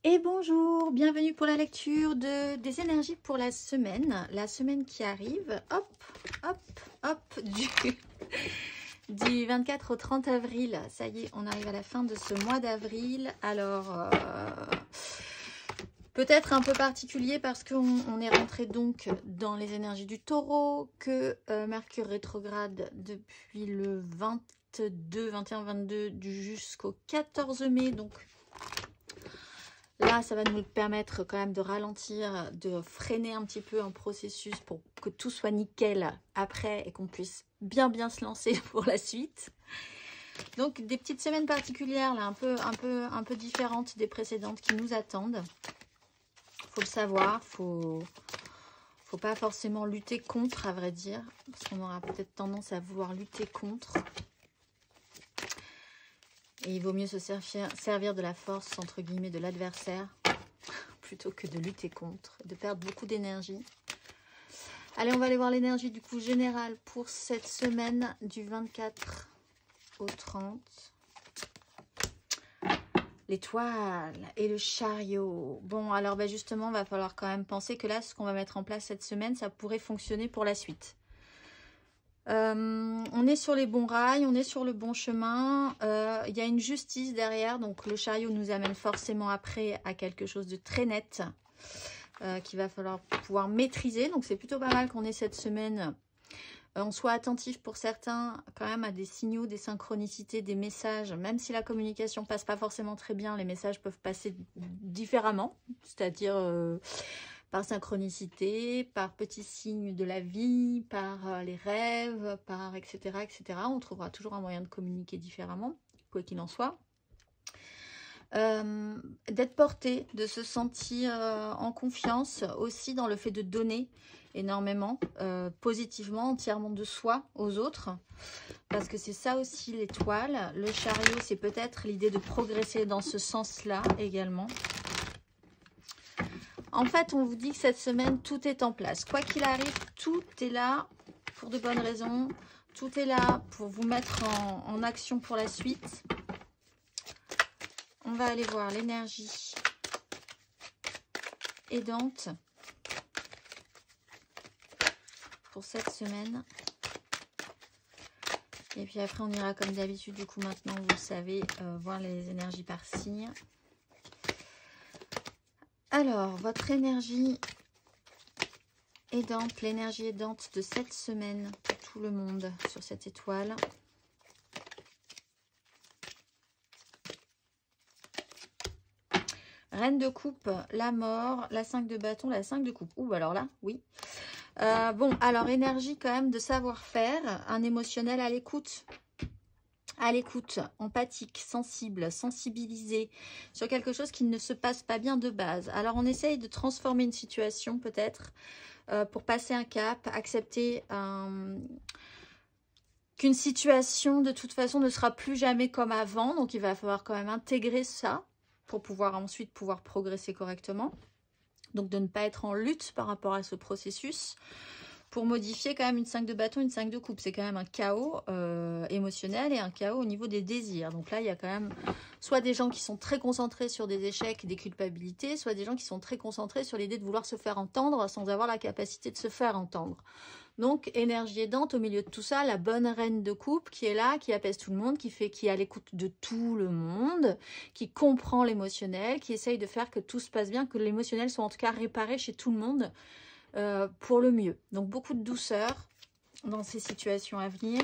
Et bonjour, bienvenue pour la lecture des énergies pour la semaine qui arrive, hop, hop, hop, du 24 au 30 avril. Ça y est, on arrive à la fin de ce mois d'avril. Alors, peut-être un peu particulier parce qu'on est rentré donc dans les énergies du taureau, que Mercure rétrograde depuis le 22, 21, 22 jusqu'au 14 mai, donc là, ça va nous permettre quand même de ralentir, de freiner un petit peu un processus pour que tout soit nickel après et qu'on puisse bien se lancer pour la suite. Donc, des petites semaines particulières, là, un peu différentes des précédentes qui nous attendent. Faut le savoir, faut pas forcément lutter contre, à vrai dire, parce qu'on aura peut-être tendance à vouloir lutter contre. Et il vaut mieux se servir de la force, entre guillemets, de l'adversaire, plutôt que de lutter contre, de perdre beaucoup d'énergie. Allez, on va aller voir l'énergie du coup générale pour cette semaine du 24 au 30. L'étoile et le chariot. Bon, alors justement, il va falloir quand même penser que là, ce qu'on va mettre en place cette semaine, ça pourrait fonctionner pour la suite. On est sur les bons rails, on est sur le bon chemin. Il y a une justice derrière, donc le chariot nous amène forcément après à quelque chose de très net qu'il va falloir pouvoir maîtriser. Donc c'est plutôt pas mal qu'on ait cette semaine. On soit attentif pour certains quand même à des signaux, des synchronicités, des messages. Même si la communication passe pas forcément très bien, les messages peuvent passer différemment, c'est-à-dire par synchronicité, par petits signes de la vie, par les rêves, par etc., etc. On trouvera toujours un moyen de communiquer différemment, quoi qu'il en soit. D'être porté, de se sentir en confiance aussi dans le fait de donner énormément, positivement, entièrement de soi aux autres. Parce que c'est ça aussi l'étoile. Le chariot, c'est peut-être l'idée de progresser dans ce sens-là également. En fait, on vous dit que cette semaine, tout est en place. Quoi qu'il arrive, tout est là pour de bonnes raisons. Tout est là pour vous mettre en action pour la suite. On va aller voir l'énergie aidante pour cette semaine. Et puis après, on ira comme d'habitude, du coup, maintenant, vous le savez, voir les énergies par signe. Alors, votre énergie aidante, l'énergie aidante de cette semaine pour tout le monde sur cette étoile. Reine de coupe, la mort, la 5 de bâton, la 5 de coupe. Ouh, alors là, oui. Bon, alors énergie quand même de savoir-faire, un émotionnel à l'écoute. À l'écoute, empathique, sensible, sensibilisé sur quelque chose qui ne se passe pas bien de base. Alors on essaye de transformer une situation peut-être pour passer un cap, accepter qu'une situation de toute façon ne sera plus jamais comme avant. Donc il va falloir quand même intégrer ça pour pouvoir ensuite progresser correctement. Donc de ne pas être en lutte par rapport à ce processus. Pour modifier quand même une 5 de bâton, une 5 de coupe. C'est quand même un chaos émotionnel et un chaos au niveau des désirs. Donc là, il y a quand même soit des gens qui sont très concentrés sur des échecs, des culpabilités, soit des gens qui sont très concentrés sur l'idée de vouloir se faire entendre sans avoir la capacité de se faire entendre. Donc, énergie aidante au milieu de tout ça, la bonne reine de coupe qui est là, qui apaise tout le monde, qui est à l'écoute de tout le monde, qui comprend l'émotionnel, qui essaye de faire que tout se passe bien, que l'émotionnel soit en tout cas réparé chez tout le monde. Pour le mieux. Donc beaucoup de douceur dans ces situations à venir.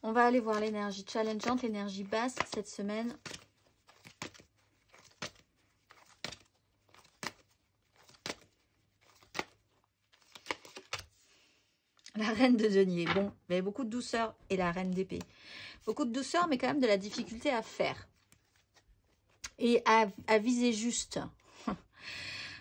On va aller voir l'énergie challengeante, l'énergie basse cette semaine. La reine de denier. Bon, mais beaucoup de douceur et la reine d'épée. Beaucoup de douceur, mais quand même de la difficulté à faire. Et à viser juste.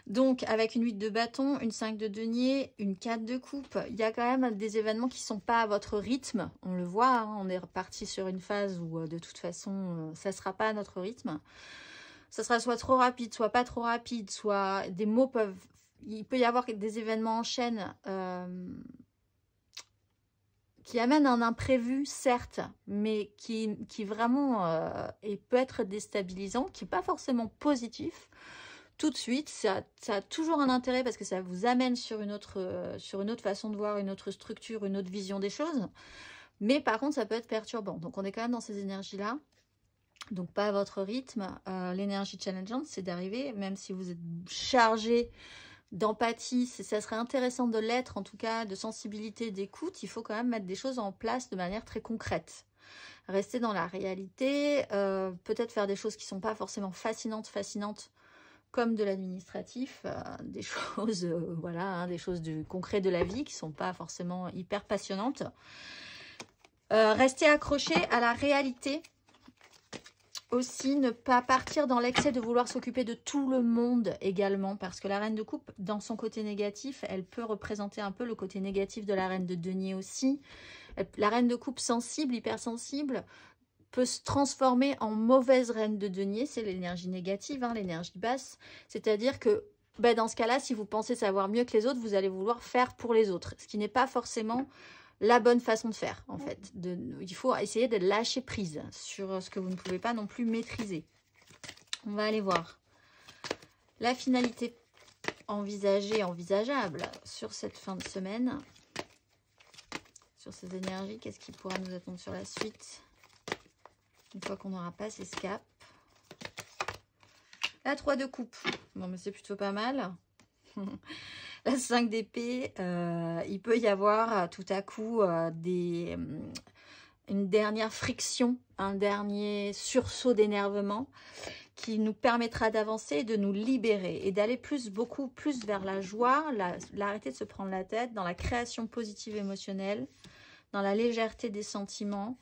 Donc, avec une 8 de bâton, une 5 de denier, une 4 de coupe, il y a quand même des événements qui ne sont pas à votre rythme. On le voit, hein, on est reparti sur une phase où, de toute façon, ça ne sera pas à notre rythme. Ça sera soit trop rapide, soit pas trop rapide, soit des mots peuvent... Il peut y avoir des événements en chaîne qui amène un imprévu, certes, mais qui vraiment peut être déstabilisant, qui n'est pas forcément positif. Tout de suite, ça a toujours un intérêt parce que ça vous amène sur une autre façon de voir, une autre structure, une autre vision des choses. Mais par contre, ça peut être perturbant. Donc, on est quand même dans ces énergies-là. Donc, pas à votre rythme. L'énergie challengeante, c'est d'arriver, même si vous êtes chargé d'empathie, ça serait intéressant de l'être, en tout cas, de sensibilité, d'écoute. Il faut quand même mettre des choses en place de manière très concrète. Rester dans la réalité, peut-être faire des choses qui ne sont pas forcément fascinantes, comme de l'administratif, des choses, voilà, hein, des choses concrètes de la vie qui ne sont pas forcément hyper passionnantes. Rester accroché à la réalité. Aussi, ne pas partir dans l'excès de vouloir s'occuper de tout le monde également, parce que la reine de coupe, dans son côté négatif, elle peut représenter un peu le côté négatif de la reine de denier aussi. La reine de coupe sensible, hypersensible, peut se transformer en mauvaise reine de denier, c'est l'énergie négative, hein, l'énergie basse. C'est-à-dire que dans ce cas-là, si vous pensez savoir mieux que les autres, vous allez vouloir faire pour les autres, ce qui n'est pas forcément la bonne façon de faire, en fait. Il faut essayer de lâcher prise sur ce que vous ne pouvez pas non plus maîtriser. On va aller voir la finalité envisagée, envisageable sur cette fin de semaine. Sur ces énergies, qu'est-ce qui pourra nous attendre sur la suite une fois qu'on aura passé ce cap? La 3 de coupe. Bon, mais c'est plutôt pas mal. La 5 d'épée, il peut y avoir tout à coup une dernière friction, un dernier sursaut d'énervement qui nous permettra d'avancer et de nous libérer et d'aller beaucoup plus vers la joie, l'arrêter de se prendre la tête, dans la création positive émotionnelle, dans la légèreté des sentiments,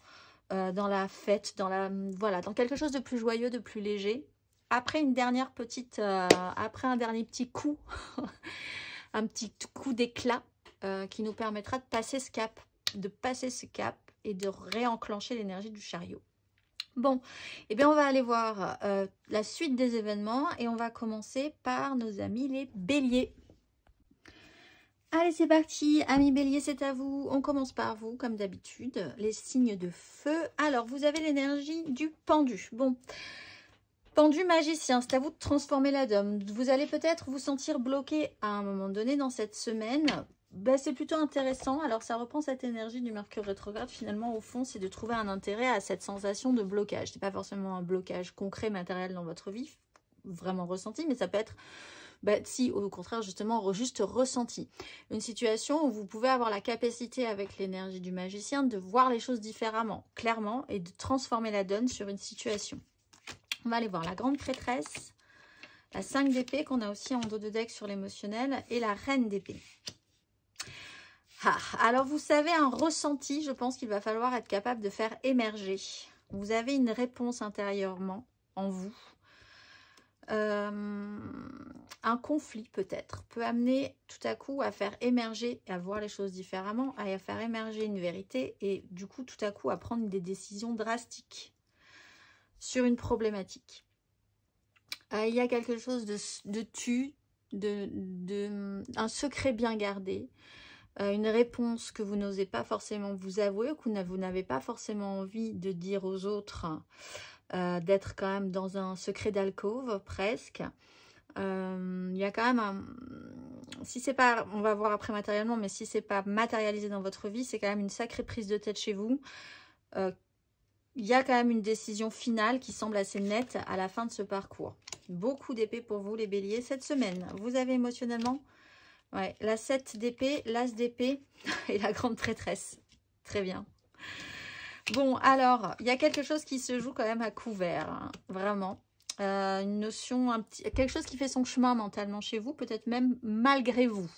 dans la fête, dans quelque chose de plus joyeux, de plus léger. Après une dernière petite, après un dernier petit coup, un petit coup d'éclat qui nous permettra de passer ce cap, et de réenclencher l'énergie du chariot. Bon, eh bien on va aller voir la suite des événements et on va commencer par nos amis les béliers. Allez, c'est parti, amis béliers, c'est à vous. On commence par vous, comme d'habitude, les signes de feu. Alors, vous avez l'énergie du pendu. Bon, pendu magicien, c'est à vous de transformer la dame. Vous allez peut-être vous sentir bloqué à un moment donné dans cette semaine. C'est plutôt intéressant. Alors, ça reprend cette énergie du Mercure rétrograde. Finalement, au fond, c'est de trouver un intérêt à cette sensation de blocage. Ce n'est pas forcément un blocage concret, matériel dans votre vie, vraiment ressenti, mais ça peut être... si, au contraire, justement, juste ressenti. Une situation où vous pouvez avoir la capacité, avec l'énergie du magicien, de voir les choses différemment, clairement, et de transformer la donne sur une situation. On va aller voir la grande prêtresse, la 5 d'épée, qu'on a aussi en dos de deck sur l'émotionnel, et la reine d'épée. Alors, vous savez, un ressenti, je pense qu'il va falloir être capable de faire émerger. Vous avez une réponse intérieurement, en vous. Un conflit peut-être peut amener tout à coup à faire émerger, à voir les choses différemment, à faire émerger une vérité et du coup tout à coup à prendre des décisions drastiques sur une problématique. Il y a quelque chose un secret bien gardé, une réponse que vous n'osez pas forcément vous avouer, que vous n'avez pas forcément envie de dire aux autres, d'être quand même dans un secret d'alcôve presque. Il y a quand même si c'est pas, on va voir après matériellement, mais si c'est pas matérialisé dans votre vie, c'est quand même une sacrée prise de tête chez vous. Il y a quand même une décision finale qui semble assez nette à la fin de ce parcours. Beaucoup d'épée pour vous les béliers cette semaine. Vous avez émotionnellement la 7 d'épée, l'as d'épée et la grande prêtresse. Très bien. Bon, alors, il y a quelque chose qui se joue quand même à couvert, hein, vraiment. Une notion, quelque chose qui fait son chemin mentalement chez vous, peut-être même malgré vous.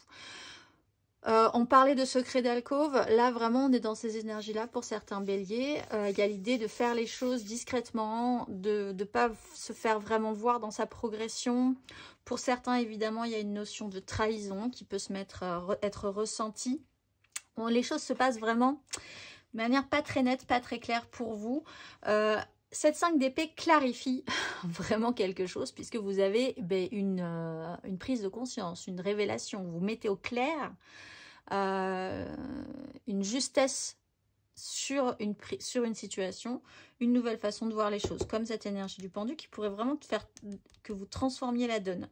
On parlait de secret d'alcôve, là vraiment on est dans ces énergies-là pour certains béliers. Il y a l'idée de faire les choses discrètement, de ne pas se faire vraiment voir dans sa progression. Pour certains, évidemment, il y a une notion de trahison qui peut être ressentie. Bon, les choses se passent vraiment de manière pas très nette, pas très claire pour vous. Cette 5 d'épée clarifie vraiment quelque chose puisque vous avez une prise de conscience, une révélation. Vous mettez au clair une justesse sur une situation, une nouvelle façon de voir les choses, comme cette énergie du pendu qui pourrait vraiment faire que vous transformiez la donne.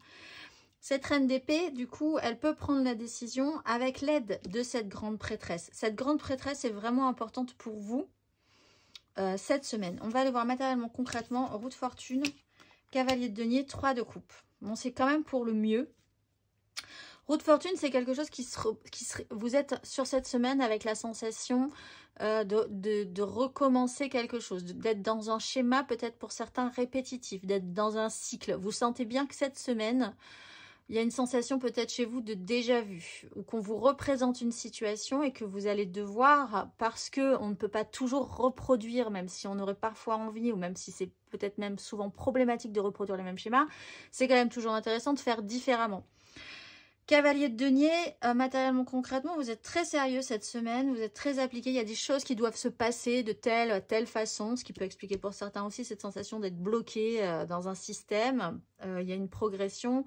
Cette reine d'épée, du coup, elle peut prendre la décision avec l'aide de cette grande prêtresse. Cette grande prêtresse est vraiment importante pour vous cette semaine. On va aller voir matériellement, concrètement, roue de fortune, cavalier de denier, 3 de coupe. Bon, c'est quand même pour le mieux. Roue de fortune, c'est quelque chose vous êtes sur cette semaine avec la sensation de recommencer quelque chose, d'être dans un schéma peut-être pour certains répétitif, d'être dans un cycle. Vous sentez bien que cette semaine, il y a une sensation peut-être chez vous de déjà vu, ou qu'on vous représente une situation et que vous allez devoir, parce qu'on ne peut pas toujours reproduire, même si on aurait parfois envie, ou même si c'est peut-être même souvent problématique de reproduire les mêmes schémas, c'est quand même toujours intéressant de faire différemment. Cavalier de denier, matériellement, concrètement, vous êtes très sérieux cette semaine, vous êtes très appliqué, il y a des choses qui doivent se passer de telle façon, ce qui peut expliquer pour certains aussi cette sensation d'être bloqué dans un système. Il y a une progression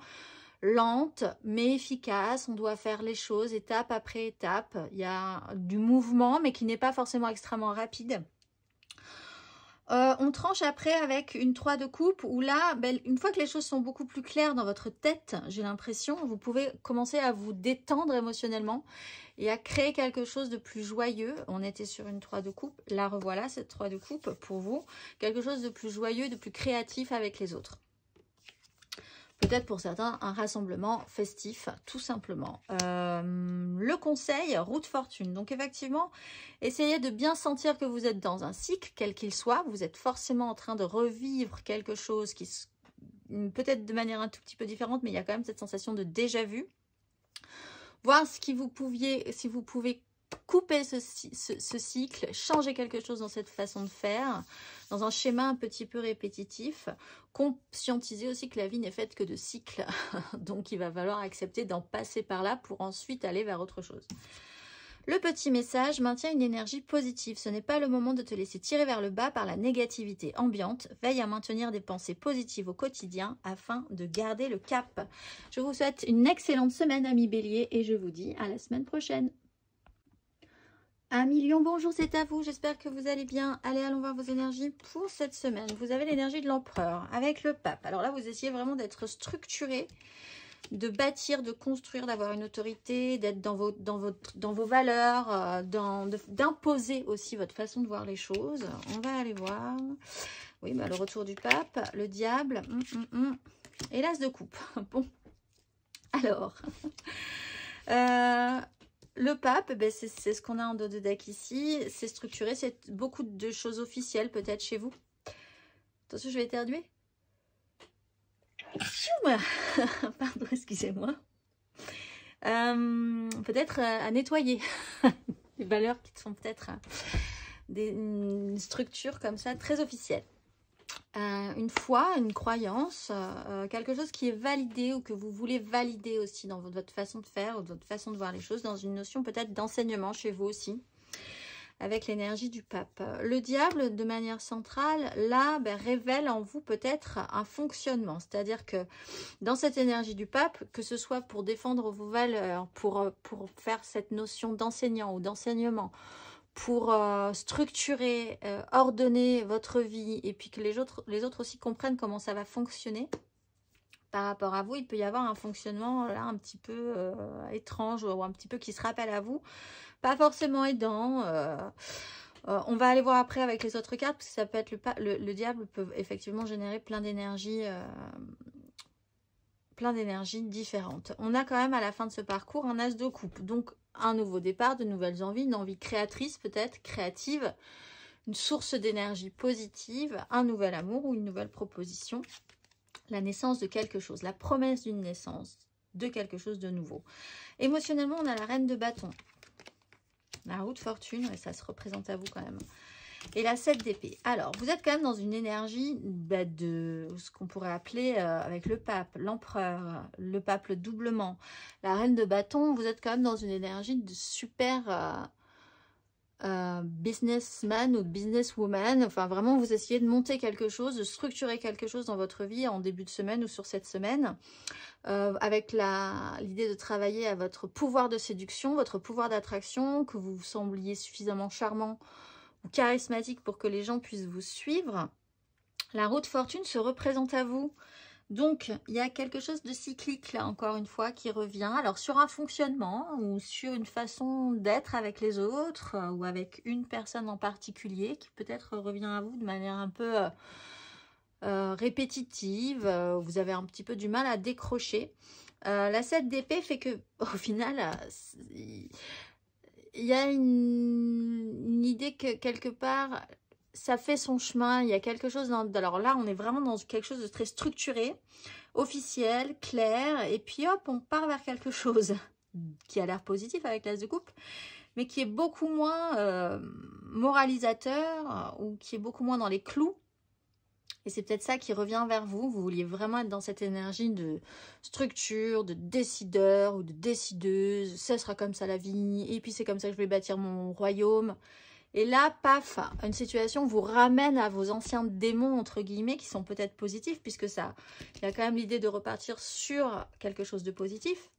lente mais efficace, on doit faire les choses étape après étape, il y a du mouvement mais qui n'est pas forcément extrêmement rapide. On tranche après avec une 3 de coupe où là, une fois que les choses sont beaucoup plus claires dans votre tête, j'ai l'impression, vous pouvez commencer à vous détendre émotionnellement et à créer quelque chose de plus joyeux. On était sur une 3 de coupe, la revoilà cette 3 de coupe pour vous. Quelque chose de plus joyeux, de plus créatif avec les autres. Peut-être pour certains, un rassemblement festif, tout simplement. Le conseil, roue de fortune. Donc effectivement, essayez de bien sentir que vous êtes dans un cycle, quel qu'il soit. Vous êtes forcément en train de revivre quelque chose qui, peut-être de manière un tout petit peu différente, mais il y a quand même cette sensation de déjà vu. Voir si vous pouvez couper ce cycle, changer quelque chose dans cette façon de faire, dans un schéma un petit peu répétitif, conscientiser aussi que la vie n'est faite que de cycles, donc il va falloir accepter d'en passer par là pour ensuite aller vers autre chose. Le petit message, maintient une énergie positive, ce n'est pas le moment de te laisser tirer vers le bas par la négativité ambiante, veille à maintenir des pensées positives au quotidien afin de garder le cap. Je vous souhaite une excellente semaine amis Bélier et je vous dis à la semaine prochaine. 1 million, bonjour, c'est à vous. J'espère que vous allez bien. Allez, allons voir vos énergies pour cette semaine. Vous avez l'énergie de l'empereur avec le pape. Alors là, vous essayez vraiment d'être structuré, de bâtir, de construire, d'avoir une autorité, d'être dans vos valeurs, d'imposer aussi votre façon de voir les choses. On va aller voir. Oui, le retour du pape, le diable, et l'as de coupe. Bon, alors... le pape, c'est ce qu'on a en dos de deck ici. C'est structuré, c'est beaucoup de choses officielles peut-être chez vous. Attention, je vais éternuer. Pardon, excusez-moi. Peut-être à nettoyer. Des valeurs qui sont peut-être une structure comme ça, très officielle. Une foi, une croyance, quelque chose qui est validé ou que vous voulez valider aussi dans votre façon de faire ou votre façon de voir les choses, dans une notion peut-être d'enseignement chez vous aussi, avec l'énergie du pape. Le diable, de manière centrale, là, révèle en vous peut-être un fonctionnement, c'est-à-dire que dans cette énergie du pape, que ce soit pour défendre vos valeurs, pour faire cette notion d'enseignant ou d'enseignement, pour structurer, ordonner votre vie et puis que les autres aussi comprennent comment ça va fonctionner par rapport à vous, il peut y avoir un fonctionnement là un petit peu étrange ou un petit peu qui se rappelle à vous, pas forcément aidant. On va aller voir après avec les autres cartes parce que ça peut être le diable peut effectivement générer plein d'énergie différentes. On a quand même à la fin de ce parcours un as de coupe, donc un nouveau départ, de nouvelles envies, une envie créatrice peut-être, créative, une source d'énergie positive, un nouvel amour ou une nouvelle proposition, la naissance de quelque chose, la promesse d'une naissance de quelque chose de nouveau. Émotionnellement, on a la reine de bâton, la roue de fortune, et ça se représente à vous quand même. Et la 7 d'épée. Alors, vous êtes quand même dans une énergie de ce qu'on pourrait appeler, avec le pape, l'empereur, le pape le doublement, la reine de bâton, vous êtes quand même dans une énergie de super businessman ou businesswoman. Enfin, vraiment, vous essayez de monter quelque chose, de structurer quelque chose dans votre vie en début de semaine ou sur cette semaine, avec l'idée de travailler à votre pouvoir de séduction, votre pouvoir d'attraction, que vous sembliez suffisamment charmant ou charismatique pour que les gens puissent vous suivre. La roue de fortune se représente à vous. Donc, il y a quelque chose de cyclique, là, encore une fois, qui revient. Alors, sur un fonctionnement ou sur une façon d'être avec les autres ou avec une personne en particulier qui peut-être revient à vous de manière un peu répétitive. Vous avez un petit peu du mal à décrocher. La 7 d'épée fait que, au final, il y a une idée que quelque part... ça fait son chemin, il y a quelque chose dans... Alors là, on est vraiment dans quelque chose de très structuré, officiel, clair, et puis hop, on part vers quelque chose qui a l'air positif avec l'As de coupe, mais qui est beaucoup moins moralisateur ou qui est beaucoup moins dans les clous. Et c'est peut-être ça qui revient vers vous. Vous vouliez vraiment être dans cette énergie de structure, de décideur ou de décideuse. Ça sera comme ça la vie, et puis c'est comme ça que je vais bâtir mon royaume. Et là, paf, une situation vous ramène à vos anciens démons, entre guillemets, qui sont peut-être positifs, puisque ça, il y a quand même l'idée de repartir sur quelque chose de positif.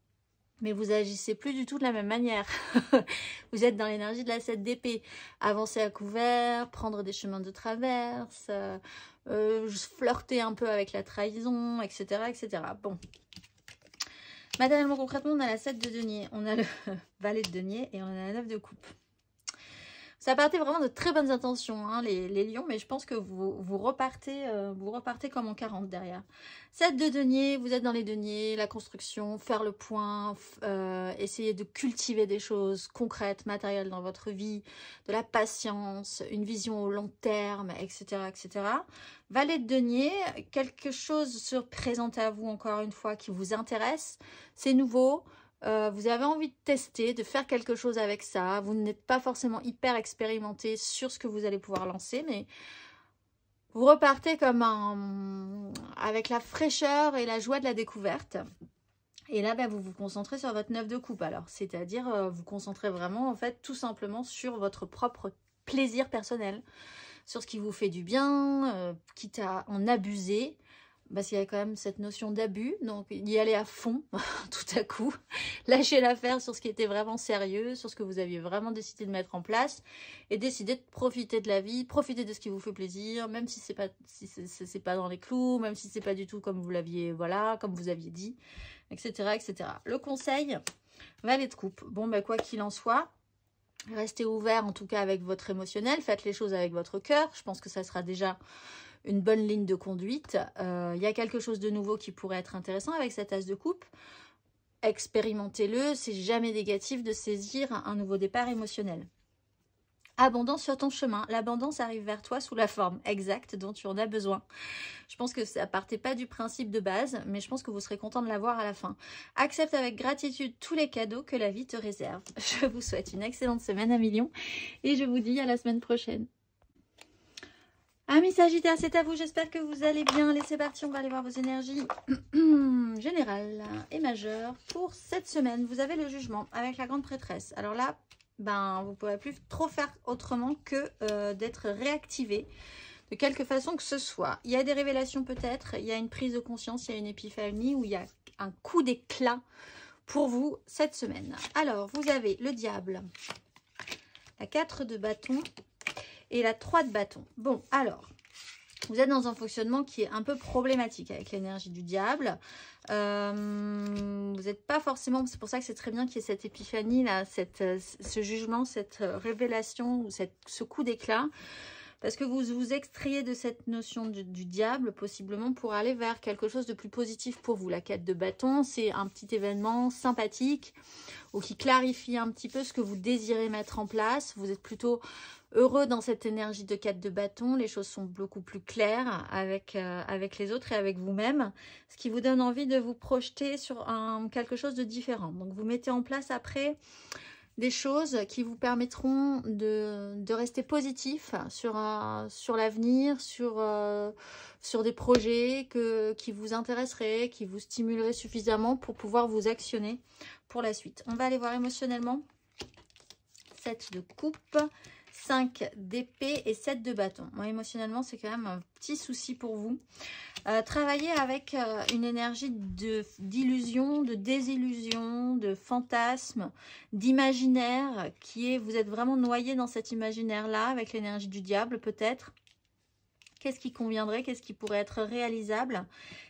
Mais vous agissez plus du tout de la même manière. Vous êtes dans l'énergie de la 7 d'épée. Avancer à couvert, prendre des chemins de traverse, flirter un peu avec la trahison, etc. etc. Bon. Matériellement, concrètement, on a la 7 de denier, on a le valet de denier et on a la 9 de coupe. Ça partait vraiment de très bonnes intentions, hein, les lions, mais je pense que vous repartez comme en 40 derrière. 7 de denier, vous êtes dans les deniers, la construction, faire le point, essayer de cultiver des choses concrètes, matérielles dans votre vie, de la patience, une vision au long terme, etc. etc. Valet de denier, quelque chose se présente à vous encore une fois qui vous intéresse, c'est nouveau. Vous avez envie de tester, de faire quelque chose avec ça. Vous n'êtes pas forcément hyper expérimenté sur ce que vous allez pouvoir lancer, mais vous repartez comme avec la fraîcheur et la joie de la découverte. Et là, vous vous concentrez sur votre 9 de coupe. Alors, c'est-à-dire, vous concentrez vraiment, en fait, tout simplement sur votre propre plaisir personnel, sur ce qui vous fait du bien, quitte à en abuser. Parce qu'il y a quand même cette notion d'abus, donc y aller à fond, tout à coup, lâcher l'affaire sur ce qui était vraiment sérieux, sur ce que vous aviez vraiment décidé de mettre en place, et décider de profiter de la vie, profiter de ce qui vous fait plaisir, même si c'est pas dans les clous, même si c'est pas du tout comme vous l'aviez, voilà, comme vous aviez dit, etc., etc. Le conseil, valet de coupe. Bon, quoi qu'il en soit, restez ouvert en tout cas avec votre émotionnel, faites les choses avec votre cœur, je pense que ça sera déjà une bonne ligne de conduite. Y a quelque chose de nouveau qui pourrait être intéressant avec cet as de coupe. Expérimentez-le, c'est jamais négatif de saisir un nouveau départ émotionnel. Abondance sur ton chemin. L'abondance arrive vers toi sous la forme exacte dont tu en as besoin. Je pense que ça partait pas du principe de base, mais je pense que vous serez content de l'avoir à la fin. Accepte avec gratitude tous les cadeaux que la vie te réserve. Je vous souhaite une excellente semaine, Amis Lions, et je vous dis à la semaine prochaine. Amis Sagittaires, c'est à vous, j'espère que vous allez bien. Allez, c'est parti, on va aller voir vos énergies générales et majeures pour cette semaine. Vous avez le jugement avec la grande prêtresse. Alors là, vous ne pourrez plus trop faire autrement que d'être réactivé de quelque façon que ce soit. Il y a des révélations peut-être, il y a une prise de conscience, il y a une épiphanie où il y a un coup d'éclat pour vous cette semaine. Alors, vous avez le diable, la 4 de bâton et la 3 de bâton. Bon, alors, vous êtes dans un fonctionnement qui est un peu problématique avec l'énergie du diable. Vous n'êtes pas forcément... C'est pour ça que c'est très bien qu'il y ait cette épiphanie, là, ce jugement, cette révélation, ou ce coup d'éclat. Parce que vous vous extrayez de cette notion du diable, possiblement, pour aller vers quelque chose de plus positif pour vous. La 4 de bâton, c'est un petit événement sympathique, ou qui clarifie un petit peu ce que vous désirez mettre en place. Vous êtes plutôt heureux dans cette énergie de 4 de bâton. Les choses sont beaucoup plus claires avec les autres et avec vous-même. Ce qui vous donne envie de vous projeter sur quelque chose de différent. Donc, vous mettez en place après des choses qui vous permettront de rester positif sur l'avenir, sur des projets qui vous intéresseraient, qui vous stimuleraient suffisamment pour pouvoir vous actionner pour la suite. On va aller voir émotionnellement. 7 de coupe, 5 d'épée et 7 de bâton. Moi, émotionnellement, c'est quand même un petit souci pour vous. Travaillez avec une énergie d'illusion, de désillusion, de fantasme, d'imaginaire, qui est, vous êtes vraiment noyé dans cet imaginaire-là, avec l'énergie du diable peut-être. Qu'est-ce qui conviendrait, qu'est-ce qui pourrait être réalisable,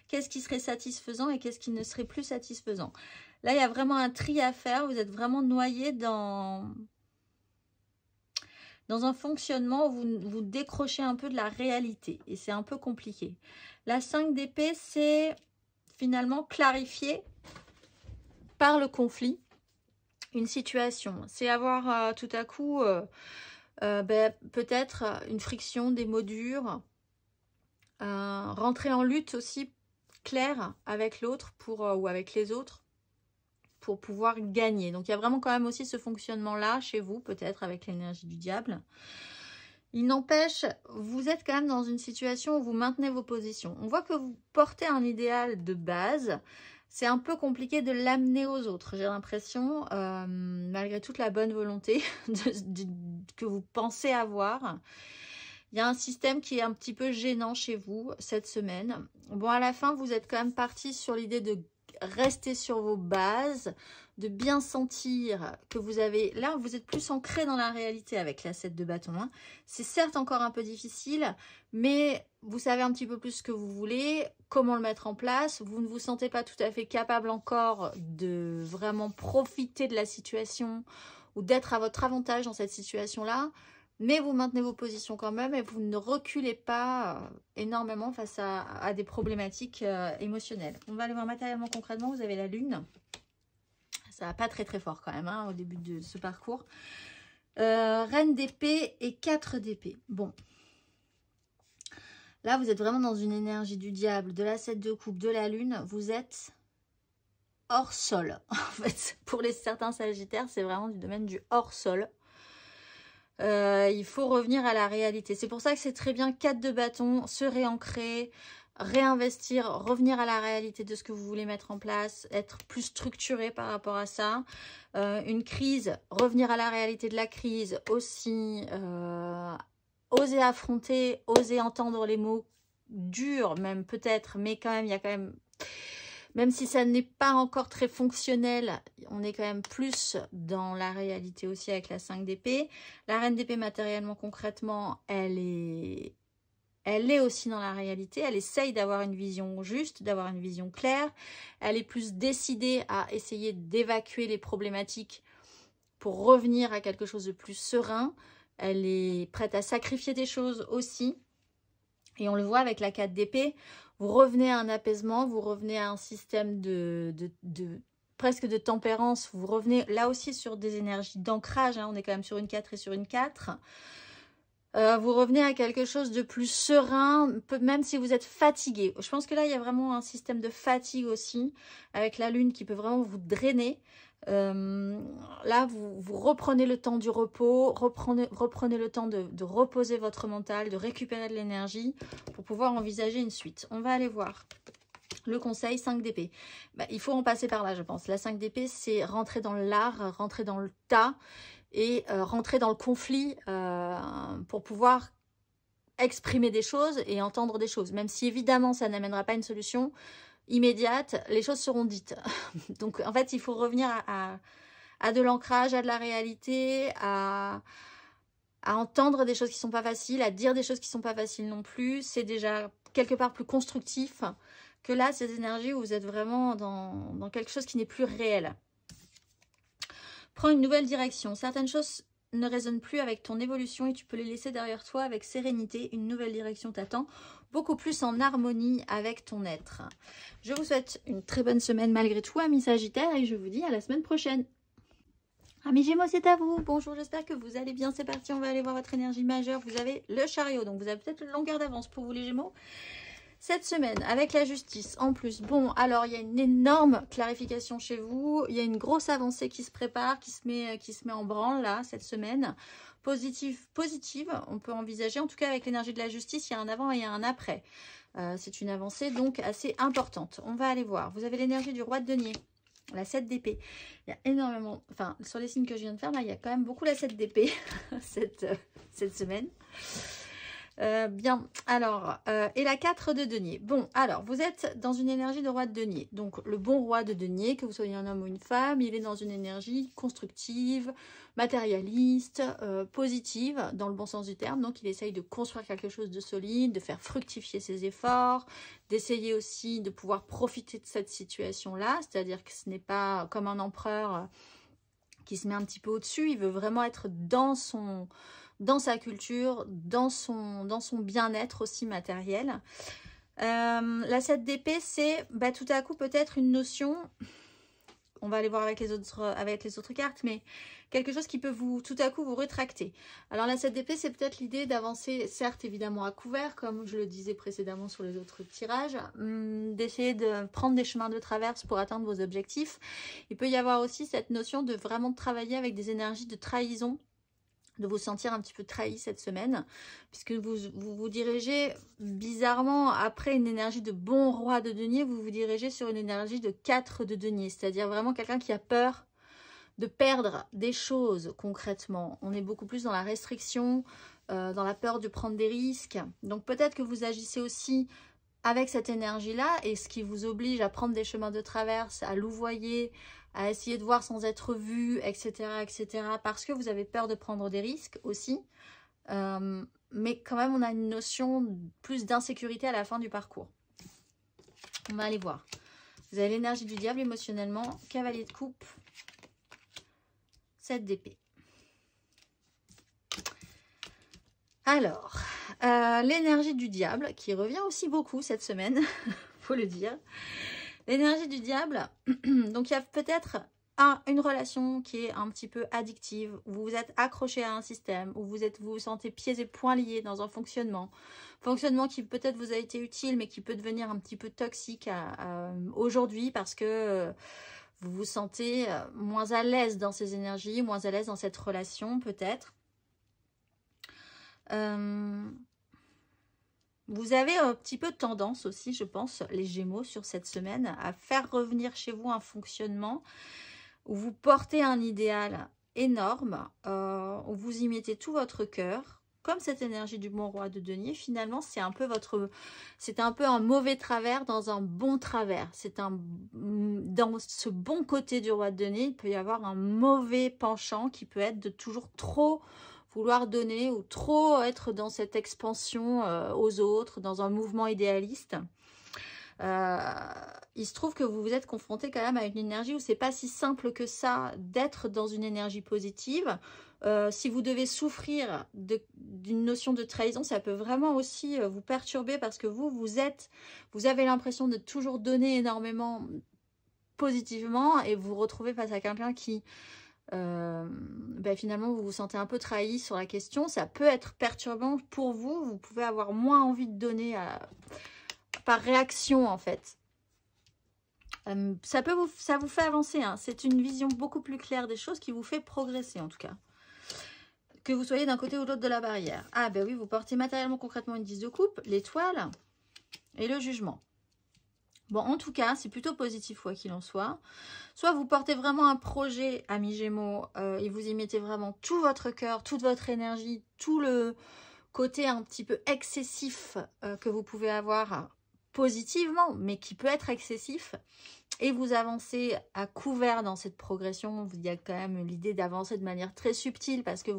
qu'est-ce qui serait satisfaisant et qu'est-ce qui ne serait plus satisfaisant. Là, il y a vraiment un tri à faire, vous êtes vraiment noyé dans un fonctionnement où vous décrochez un peu de la réalité et c'est un peu compliqué. La 5 d'épée, c'est finalement clarifier par le conflit une situation. C'est avoir tout à coup peut-être une friction, des mots durs, rentrer en lutte aussi claire avec l'autre ou avec les autres pour pouvoir gagner. Donc il y a vraiment quand même aussi ce fonctionnement-là chez vous, peut-être avec l'énergie du diable. Il n'empêche, vous êtes quand même dans une situation où vous maintenez vos positions. On voit que vous portez un idéal de base. C'est un peu compliqué de l'amener aux autres, j'ai l'impression, malgré toute la bonne volonté que vous pensez avoir. Il y a un système qui est un petit peu gênant chez vous cette semaine. Bon, à la fin, vous êtes quand même parti sur l'idée de rester sur vos bases, de bien sentir que vous avez... Là, vous êtes plus ancré dans la réalité avec la 7 de bâton. Hein. C'est certes encore un peu difficile, mais vous savez un petit peu plus ce que vous voulez, comment le mettre en place. Vous ne vous sentez pas tout à fait capable encore de vraiment profiter de la situation ou d'être à votre avantage dans cette situation-là. Mais vous maintenez vos positions quand même et vous ne reculez pas énormément face à des problématiques émotionnelles. On va aller voir matériellement, concrètement. Vous avez la lune. Ça va pas très très fort quand même hein, au début de ce parcours. Reine d'épée et 4 d'épée. Bon. Là, vous êtes vraiment dans une énergie du diable, de la 7 de coupe, de la lune. Vous êtes hors sol. En fait, pour certains sagittaires, c'est vraiment du domaine du hors sol. Il faut revenir à la réalité. C'est pour ça que c'est très bien 4 de bâton, se réancrer, réinvestir, revenir à la réalité de ce que vous voulez mettre en place, être plus structuré par rapport à ça. Une crise, revenir à la réalité de la crise aussi. Oser affronter, oser entendre les mots durs même peut-être, mais quand même, il y a quand même si ça n'est pas encore très fonctionnel, on est quand même plus dans la réalité aussi avec la 5 d'épée. La reine d'épée, matériellement, concrètement, elle est aussi dans la réalité. Elle essaye d'avoir une vision juste, d'avoir une vision claire. Elle est plus décidée à essayer d'évacuer les problématiques pour revenir à quelque chose de plus serein. Elle est prête à sacrifier des choses aussi. Et on le voit avec la 4 d'épée. Vous revenez à un apaisement, vous revenez à un système presque de tempérance. Vous revenez là aussi sur des énergies d'ancrage. Hein, on est quand même sur une 4 et sur une 4. Vous revenez à quelque chose de plus serein, même si vous êtes fatigué. Je pense que là, il y a vraiment un système de fatigue aussi, avec la lune qui peut vraiment vous drainer. Là, vous reprenez le temps du repos, reprenez le temps de reposer votre mental, de récupérer de l'énergie pour pouvoir envisager une suite. On va aller voir le conseil 5 d'épée. Il faut en passer par là, je pense. La 5 d'épée, c'est rentrer dans l'art, rentrer dans le tas et rentrer dans le conflit pour pouvoir exprimer des choses et entendre des choses. Même si évidemment, ça n'amènera pas une solution immédiate, les choses seront dites. Donc en fait, il faut revenir à de l'ancrage, à de la réalité, à entendre des choses qui ne sont pas faciles, à dire des choses qui ne sont pas faciles non plus. C'est déjà quelque part plus constructif que là, ces énergies où vous êtes vraiment dans quelque chose qui n'est plus réel. Prends une nouvelle direction. Certaines choses ne résonnent plus avec ton évolution et tu peux les laisser derrière toi avec sérénité. Une nouvelle direction t'attend, beaucoup plus en harmonie avec ton être. Je vous souhaite une très bonne semaine malgré tout, amis Sagittaires, et je vous dis à la semaine prochaine. Amis Gémeaux, c'est à vous. Bonjour, j'espère que vous allez bien. C'est parti, on va aller voir votre énergie majeure. Vous avez le chariot, donc vous avez peut-être une longueur d'avance pour vous les Gémeaux. Cette semaine, avec la justice, en plus, bon, alors il y a une énorme clarification chez vous, il y a une grosse avancée qui se prépare, qui se met en branle, là, cette semaine. Positive, on peut envisager, en tout cas avec l'énergie de la justice, il y a un avant et il y a un après. C'est une avancée, donc, assez importante. On va aller voir. Vous avez l'énergie du roi de denier. La 7 d'épée. Il y a énormément... Enfin, sur les signes que je viens de faire, là, il y a quand même beaucoup la 7 d'épée cette semaine. Bien, alors, et la 4 de denier. Bon, alors, vous êtes dans une énergie de roi de denier. Donc, le bon roi de denier, que vous soyez un homme ou une femme, il est dans une énergie constructive, matérialiste, positive, dans le bon sens du terme. Donc, il essaye de construire quelque chose de solide, de faire fructifier ses efforts, d'essayer aussi de pouvoir profiter de cette situation-là. C'est-à-dire que ce n'est pas comme un empereur qui se met un petit peu au-dessus. Il veut vraiment être dans sa culture, dans son bien-être aussi matériel. La 7 d'épée, c'est tout à coup peut-être une notion, on va aller voir avec les autres cartes, mais quelque chose qui peut tout à coup vous rétracter. Alors la 7 d'épée, c'est peut-être l'idée d'avancer, certes évidemment à couvert, comme je le disais précédemment sur les autres tirages, d'essayer de prendre des chemins de traverse pour atteindre vos objectifs. Il peut y avoir aussi cette notion de vraiment travailler avec des énergies de trahison, de vous sentir un petit peu trahi cette semaine, puisque vous dirigez bizarrement, après une énergie de bon roi de denier, vous vous dirigez sur une énergie de 4 de denier, c'est-à-dire vraiment quelqu'un qui a peur de perdre des choses concrètement. On est beaucoup plus dans la restriction, dans la peur de prendre des risques. Donc peut-être que vous agissez aussi avec cette énergie-là, et ce qui vous oblige à prendre des chemins de traverse, à louvoyer, à essayer de voir sans être vu, etc., etc., parce que vous avez peur de prendre des risques aussi. Mais quand même, on a une notion plus d'insécurité à la fin du parcours. On va aller voir. Vous avez l'énergie du diable émotionnellement, cavalier de coupe, 7 d'épée. Alors, l'énergie du diable, qui revient aussi beaucoup cette semaine, faut le dire. L'énergie du diable, donc il y a peut-être une relation qui est un petit peu addictive, où vous êtes accroché à un système, où vous vous sentez pieds et poings liés dans un fonctionnement qui peut-être vous a été utile, mais qui peut devenir un petit peu toxique aujourd'hui, parce que vous vous sentez moins à l'aise dans ces énergies, moins à l'aise dans cette relation peut-être. Vous avez un petit peu tendance aussi, je pense, les Gémeaux, sur cette semaine, à faire revenir chez vous un fonctionnement où vous portez un idéal énorme, où vous y mettez tout votre cœur. Comme cette énergie du bon roi de denier, finalement, c'est un peu un mauvais travers dans un bon travers. Dans ce bon côté du roi de denier, il peut y avoir un mauvais penchant qui peut être de toujours trop vouloir donner ou trop être dans cette expansion aux autres, dans un mouvement idéaliste. Il se trouve que vous vous êtes confronté quand même à une énergie où c'est pas si simple que ça d'être dans une énergie positive. Si vous devez souffrir d'une notion de trahison, ça peut vraiment aussi vous perturber, parce que vous avez l'impression de toujours donner énormément positivement, et vous vous retrouvez face à quelqu'un qui finalement vous vous sentez un peu trahi sur la question. Ça peut être perturbant pour vous, vous pouvez avoir moins envie de donner par réaction en fait. Ça vous fait avancer, hein. C'est une vision beaucoup plus claire des choses qui vous fait progresser en tout cas. Que vous soyez d'un côté ou de l'autre de la barrière. Ah ben oui, vous portez matériellement concrètement une 10 de coupe, l'étoile et le jugement. Bon, en tout cas, c'est plutôt positif quoi qu'il en soit. Soit vous portez vraiment un projet, amis Gémeaux, et vous y mettez vraiment tout votre cœur, toute votre énergie, tout le côté un petit peu excessif que vous pouvez avoir positivement, mais qui peut être excessif, et vous avancez à couvert dans cette progression. Il y a quand même l'idée d'avancer de manière très subtile, parce que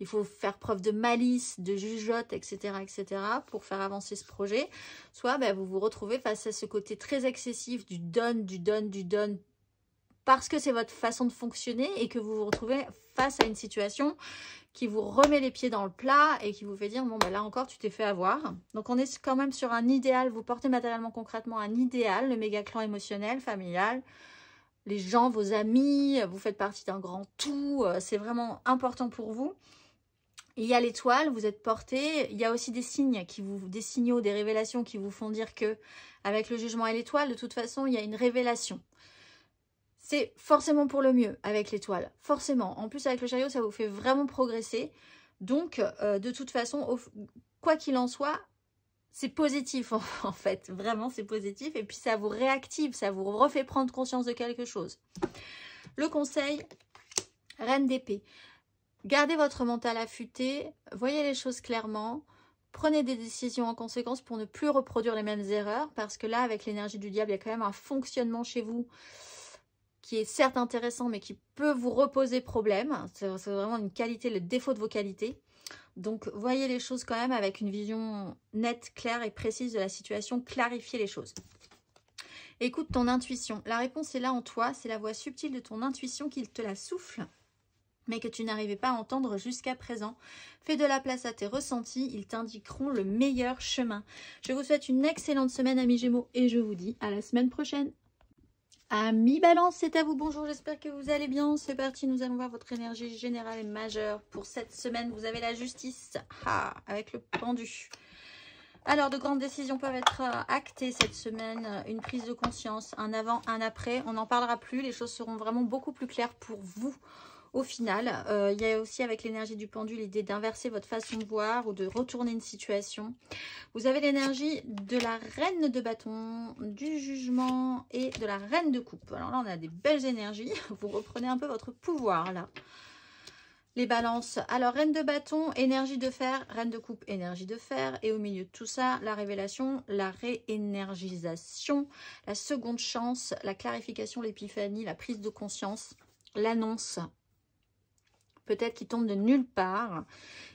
il faut faire preuve de malice, de jugeote, etc., etc., pour faire avancer ce projet. Soit vous vous retrouvez face à ce côté très excessif du donne, parce que c'est votre façon de fonctionner, et que vous vous retrouvez face à une situation qui vous remet les pieds dans le plat et qui vous fait dire, bon là encore tu t'es fait avoir. Donc on est quand même sur un idéal, vous portez matériellement concrètement un idéal, le méga clan émotionnel, familial, les gens, vos amis, vous faites partie d'un grand tout, c'est vraiment important pour vous. Il y a l'étoile, vous êtes porté, il y a aussi des signes, des signaux, des révélations qui vous font dire que avec le jugement et l'étoile, de toute façon, il y a une révélation. C'est forcément pour le mieux avec l'étoile, forcément. En plus, avec le chariot, ça vous fait vraiment progresser. Donc, de toute façon, quoi qu'il en soit, c'est positif en fait, vraiment c'est positif. Et puis ça vous réactive, ça vous refait prendre conscience de quelque chose. Le conseil, Reine d'épée. Gardez votre mental affûté, voyez les choses clairement, prenez des décisions en conséquence pour ne plus reproduire les mêmes erreurs, parce que là, avec l'énergie du diable, il y a quand même un fonctionnement chez vous qui est certes intéressant, mais qui peut vous reposer problème. C'est vraiment une qualité, le défaut de vos qualités. Donc, voyez les choses quand même avec une vision nette, claire et précise de la situation, clarifiez les choses. Écoute ton intuition. La réponse est là en toi, c'est la voix subtile de ton intuition qui te la souffle, mais que tu n'arrivais pas à entendre jusqu'à présent. Fais de la place à tes ressentis, ils t'indiqueront le meilleur chemin. Je vous souhaite une excellente semaine, amis Gémeaux, et je vous dis à la semaine prochaine. Amis Balance, c'est à vous, bonjour, j'espère que vous allez bien. C'est parti, nous allons voir votre énergie générale et majeure pour cette semaine. Vous avez la justice, avec le pendu. Alors, de grandes décisions peuvent être actées cette semaine. Une prise de conscience, un avant, un après. On n'en parlera plus, les choses seront vraiment beaucoup plus claires pour vous. Au final, il y a aussi avec l'énergie du pendu l'idée d'inverser votre façon de voir ou de retourner une situation. Vous avez l'énergie de la reine de bâton, du jugement et de la reine de coupe. Alors là, on a des belles énergies. Vous reprenez un peu votre pouvoir là. Les balances. Alors, reine de bâton, énergie de fer, reine de coupe, énergie de fer. Et au milieu de tout ça, la révélation, la réénergisation, la seconde chance, la clarification, l'épiphanie, la prise de conscience, l'annonce. Peut-être qui tombe de nulle part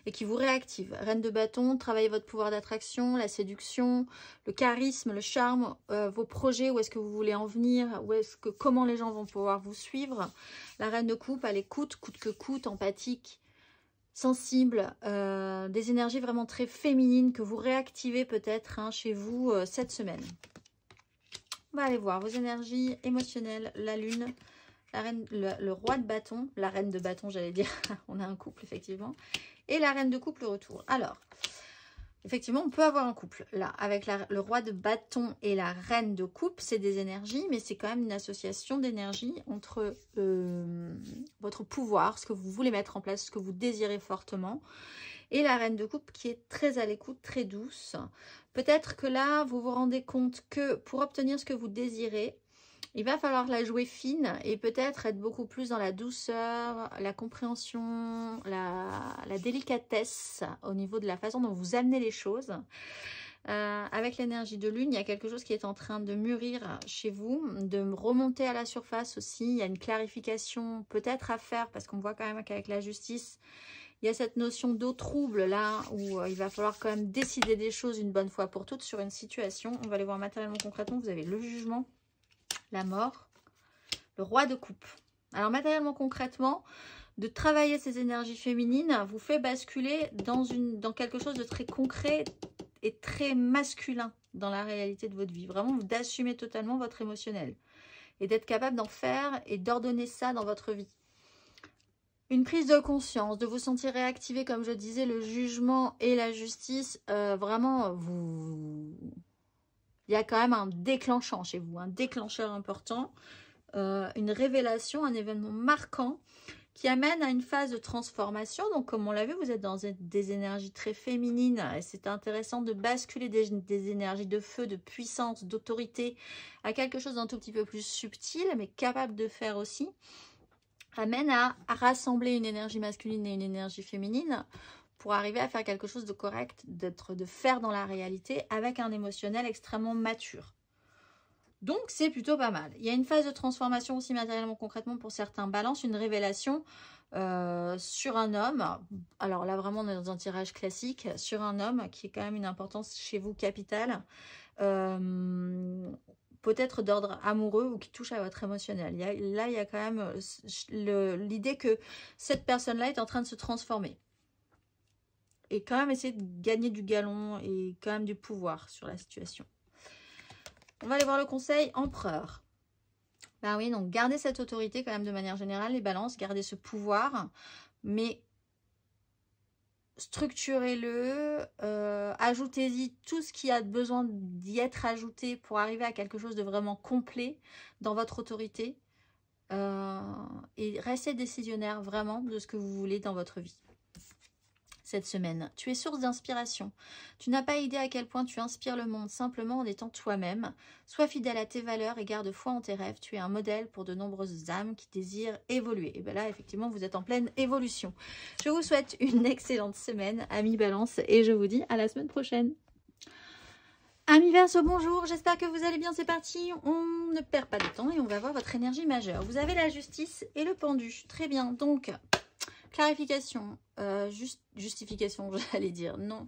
et qui vous réactive. Reine de bâton, travaillez votre pouvoir d'attraction, la séduction, le charisme, le charme, vos projets, où est-ce que vous voulez en venir, comment les gens vont pouvoir vous suivre. La reine de coupe, à l'écoute, coûte que coûte, empathique, sensible, des énergies vraiment très féminines que vous réactivez peut-être chez vous cette semaine. On va aller voir vos énergies émotionnelles, la lune, la reine, le roi de bâton, la reine de bâton j'allais dire, on a un couple effectivement, et la reine de coupe le retour. Alors, effectivement on peut avoir un couple là, avec le roi de bâton et la reine de coupe, c'est des énergies, mais c'est quand même une association d'énergie entre votre pouvoir, ce que vous voulez mettre en place, ce que vous désirez fortement, et la reine de coupe qui est très à l'écoute, très douce. Peut-être que là, vous vous rendez compte que pour obtenir ce que vous désirez, il va falloir la jouer fine et peut-être être beaucoup plus dans la douceur, la compréhension, la délicatesse au niveau de la façon dont vous amenez les choses. Avec l'énergie de lune, il y a quelque chose qui est en train de mûrir chez vous, de remonter à la surface aussi. Il y a une clarification peut-être à faire parce qu'on voit quand même qu'avec la justice, il y a cette notion d'eau trouble là où il va falloir quand même décider des choses une bonne fois pour toutes sur une situation. On va aller voir matériellement concrètement. Vous avez le jugement, la mort, le roi de coupe. Alors matériellement concrètement, de travailler ces énergies féminines vous fait basculer dans quelque chose de très concret et très masculin dans la réalité de votre vie. Vraiment d'assumer totalement votre émotionnel et d'être capable d'en faire et d'ordonner ça dans votre vie. Une prise de conscience, de vous sentir réactivé, comme je disais, le jugement et la justice, vraiment, il y a quand même un déclenchant chez vous, un déclencheur important, une révélation, un événement marquant qui amène à une phase de transformation. Donc, comme on l'a vu, vous êtes dans des énergies très féminines et c'est intéressant de basculer des énergies de feu, de puissance, d'autorité à quelque chose d'un tout petit peu plus subtil, mais capable de faire aussi. Amène à rassembler une énergie masculine et une énergie féminine pour arriver à faire quelque chose de correct, de faire dans la réalité avec un émotionnel extrêmement mature. Donc, c'est plutôt pas mal. Il y a une phase de transformation aussi matériellement concrètement pour certains balances, une révélation sur un homme. Alors là, vraiment, on est dans un tirage classique sur un homme qui est quand même une importance chez vous capitale. Peut-être d'ordre amoureux ou qui touche à votre émotionnel. Il y a quand même l'idée que cette personne-là est en train de se transformer. Et quand même essayer de gagner du galon et quand même du pouvoir sur la situation. On va aller voir le conseil empereur. Ben oui, donc gardez cette autorité quand même de manière générale, les balances, gardez ce pouvoir, mais structurez-le, ajoutez-y tout ce qui a besoin d'y être ajouté pour arriver à quelque chose de vraiment complet dans votre autorité et restez décisionnaire vraiment de ce que vous voulez dans votre vie. cette semaine. Tu es source d'inspiration. Tu n'as pas idée à quel point tu inspires le monde simplement en étant toi-même. Sois fidèle à tes valeurs et garde foi en tes rêves. Tu es un modèle pour de nombreuses âmes qui désirent évoluer. Et bien là, effectivement, vous êtes en pleine évolution. Je vous souhaite une excellente semaine, amis Balance, et je vous dis à la semaine prochaine. Amis Verseau, bonjour, j'espère que vous allez bien, c'est parti, on ne perd pas de temps et on va voir votre énergie majeure. Vous avez la justice et le pendu, très bien, donc clarification, justification j'allais dire, non,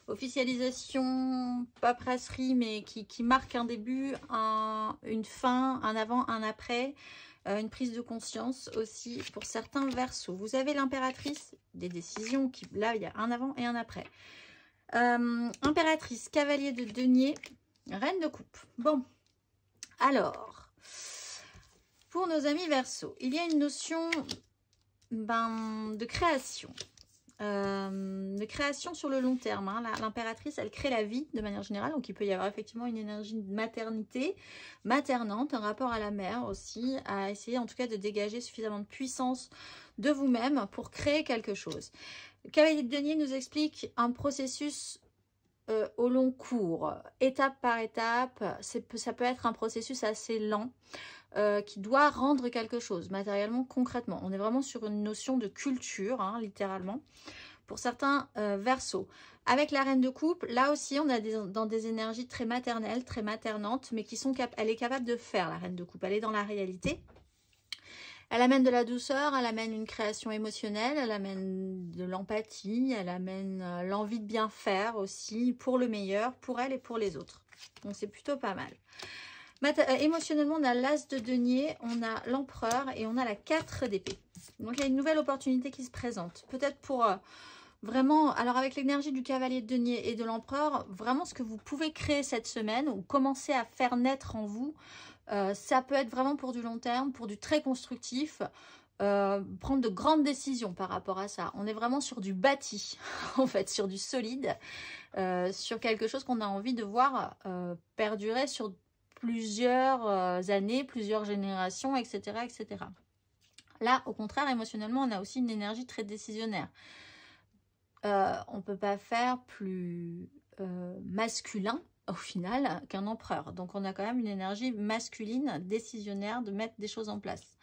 officialisation, paperasserie, mais qui marque un début, une fin, un avant, un après, une prise de conscience aussi pour certains Verseaux. Vous avez l'impératrice, des décisions, là il y a un avant et un après. Impératrice, cavalier de denier, reine de coupe. Bon, alors, pour nos amis Verseau, il y a une notion de création. De création sur le long terme. Hein. L'impératrice, elle crée la vie de manière générale. Donc, il peut y avoir effectivement une énergie de maternité, maternante, un rapport à la mère aussi, à essayer en tout cas de dégager suffisamment de puissance de vous-même pour créer quelque chose. Le cavalier de denier nous explique un processus au long cours, étape par étape. Ça peut être un processus assez lent qui doit rendre quelque chose, matériellement, concrètement. On est vraiment sur une notion de culture, hein, littéralement, pour certains Verseaux. Avec la reine de coupe, là aussi, on a dans des énergies très maternelles, très maternantes, mais elle est capable de faire, la reine de coupe. Elle est dans la réalité. Elle amène de la douceur, elle amène une création émotionnelle, elle amène de l'empathie, elle amène l'envie de bien faire aussi, pour le meilleur, pour elle et pour les autres. Donc c'est plutôt pas mal. Émotionnellement, on a l'as de denier, on a l'empereur et on a la 4 d'épée. Donc il y a une nouvelle opportunité qui se présente. Peut-être pour vraiment, alors avec l'énergie du cavalier de denier et de l'empereur, vraiment ce que vous pouvez créer cette semaine ou commencer à faire naître en vous, ça peut être vraiment pour du long terme, pour du très constructif, prendre de grandes décisions par rapport à ça. On est vraiment sur du bâti, en fait, sur du solide, sur quelque chose qu'on a envie de voir perdurer sur plusieurs années, plusieurs générations, etc., etc. Là, au contraire, émotionnellement, on a aussi une énergie très décisionnaire. On ne peut pas faire plus masculin, au final, qu'un empereur. Donc, on a quand même une énergie masculine, décisionnaire, de mettre des choses en place.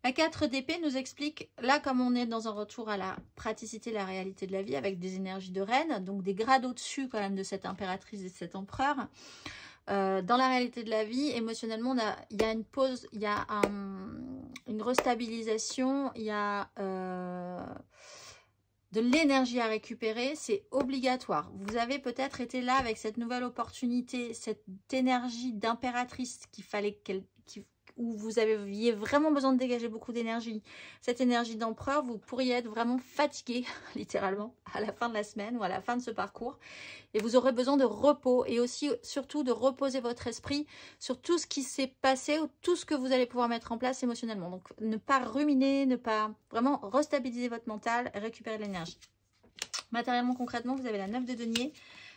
La 4 d'épée nous explique, là, comme on est dans un retour à la praticité, la réalité de la vie, avec des énergies de reine, donc des grades au-dessus quand même de cette impératrice et de cet empereur. Dans la réalité de la vie, émotionnellement, il y a une pause, il y a une restabilisation, il y a de l'énergie à récupérer, c'est obligatoire. Vous avez peut-être été là avec cette nouvelle opportunité, cette énergie d'impératrice où vous aviez vraiment besoin de dégager beaucoup d'énergie. Cette énergie d'empereur, vous pourriez être vraiment fatigué, littéralement, à la fin de la semaine ou à la fin de ce parcours. Et vous aurez besoin de repos et aussi, surtout, de reposer votre esprit sur tout ce qui s'est passé ou tout ce que vous allez pouvoir mettre en place émotionnellement. Donc, ne pas ruminer, ne pas vraiment restabiliser votre mental et récupérer de l'énergie. Matériellement, concrètement, vous avez la 9 de denier,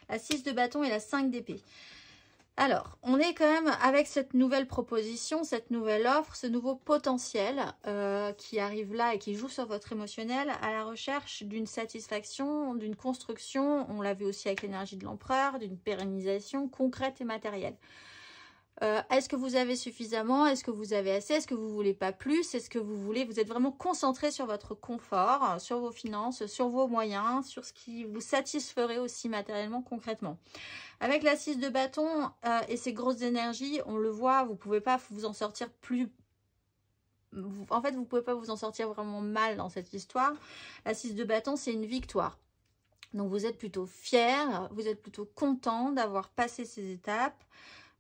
la 6 de bâton et la 5 d'épée. Alors, on est quand même avec cette nouvelle proposition, cette nouvelle offre, ce nouveau potentiel qui arrive là et qui joue sur votre émotionnel à la recherche d'une satisfaction, d'une construction, on l'a vu aussi avec l'énergie de l'empereur, d'une pérennisation concrète et matérielle. Est-ce que vous avez suffisamment? Est-ce que vous avez assez? Est-ce que vous ne voulez pas plus? Est-ce que vous voulez? Vous êtes vraiment concentré sur votre confort, sur vos finances, sur vos moyens, sur ce qui vous satisferait aussi matériellement, concrètement. Avec la 6 de bâton et ces grosses énergies, on le voit, vous ne pouvez pas vous en sortir plus... En fait, vous ne pouvez pas vous en sortir vraiment mal dans cette histoire. La 6 de bâton, c'est une victoire. Donc, vous êtes plutôt fier, vous êtes plutôt content d'avoir passé ces étapes.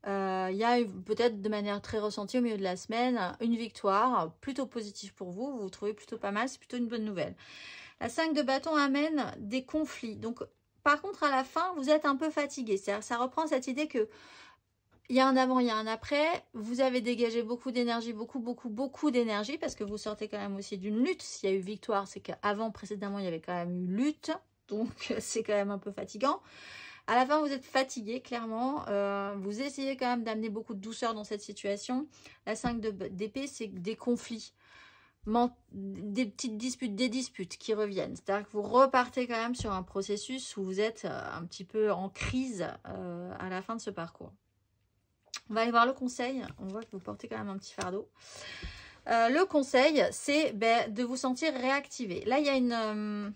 Il y a peut-être de manière très ressentie au milieu de la semaine une victoire plutôt positive pour vous. Vous vous trouvez plutôt pas mal, c'est plutôt une bonne nouvelle. La 5 de bâton amène des conflits. Donc, par contre, à la fin, vous êtes un peu fatigué. Ça reprend cette idée que il y a un avant, il y a un après. Vous avez dégagé beaucoup d'énergie, beaucoup d'énergie parce que vous sortez quand même aussi d'une lutte. S'il y a eu victoire, c'est qu'avant, précédemment, il y avait quand même eu lutte. Donc, c'est quand même un peu fatigant. À la fin, vous êtes fatigué, clairement. Vous essayez quand même d'amener beaucoup de douceur dans cette situation. La 5 d'épée, c'est des conflits. des petites disputes, des disputes qui reviennent. C'est-à-dire que vous repartez quand même sur un processus où vous êtes un petit peu en crise à la fin de ce parcours. On va aller voir le conseil. On voit que vous portez quand même un petit fardeau. Le conseil, c'est de vous sentir réactivé. Là, il y a une...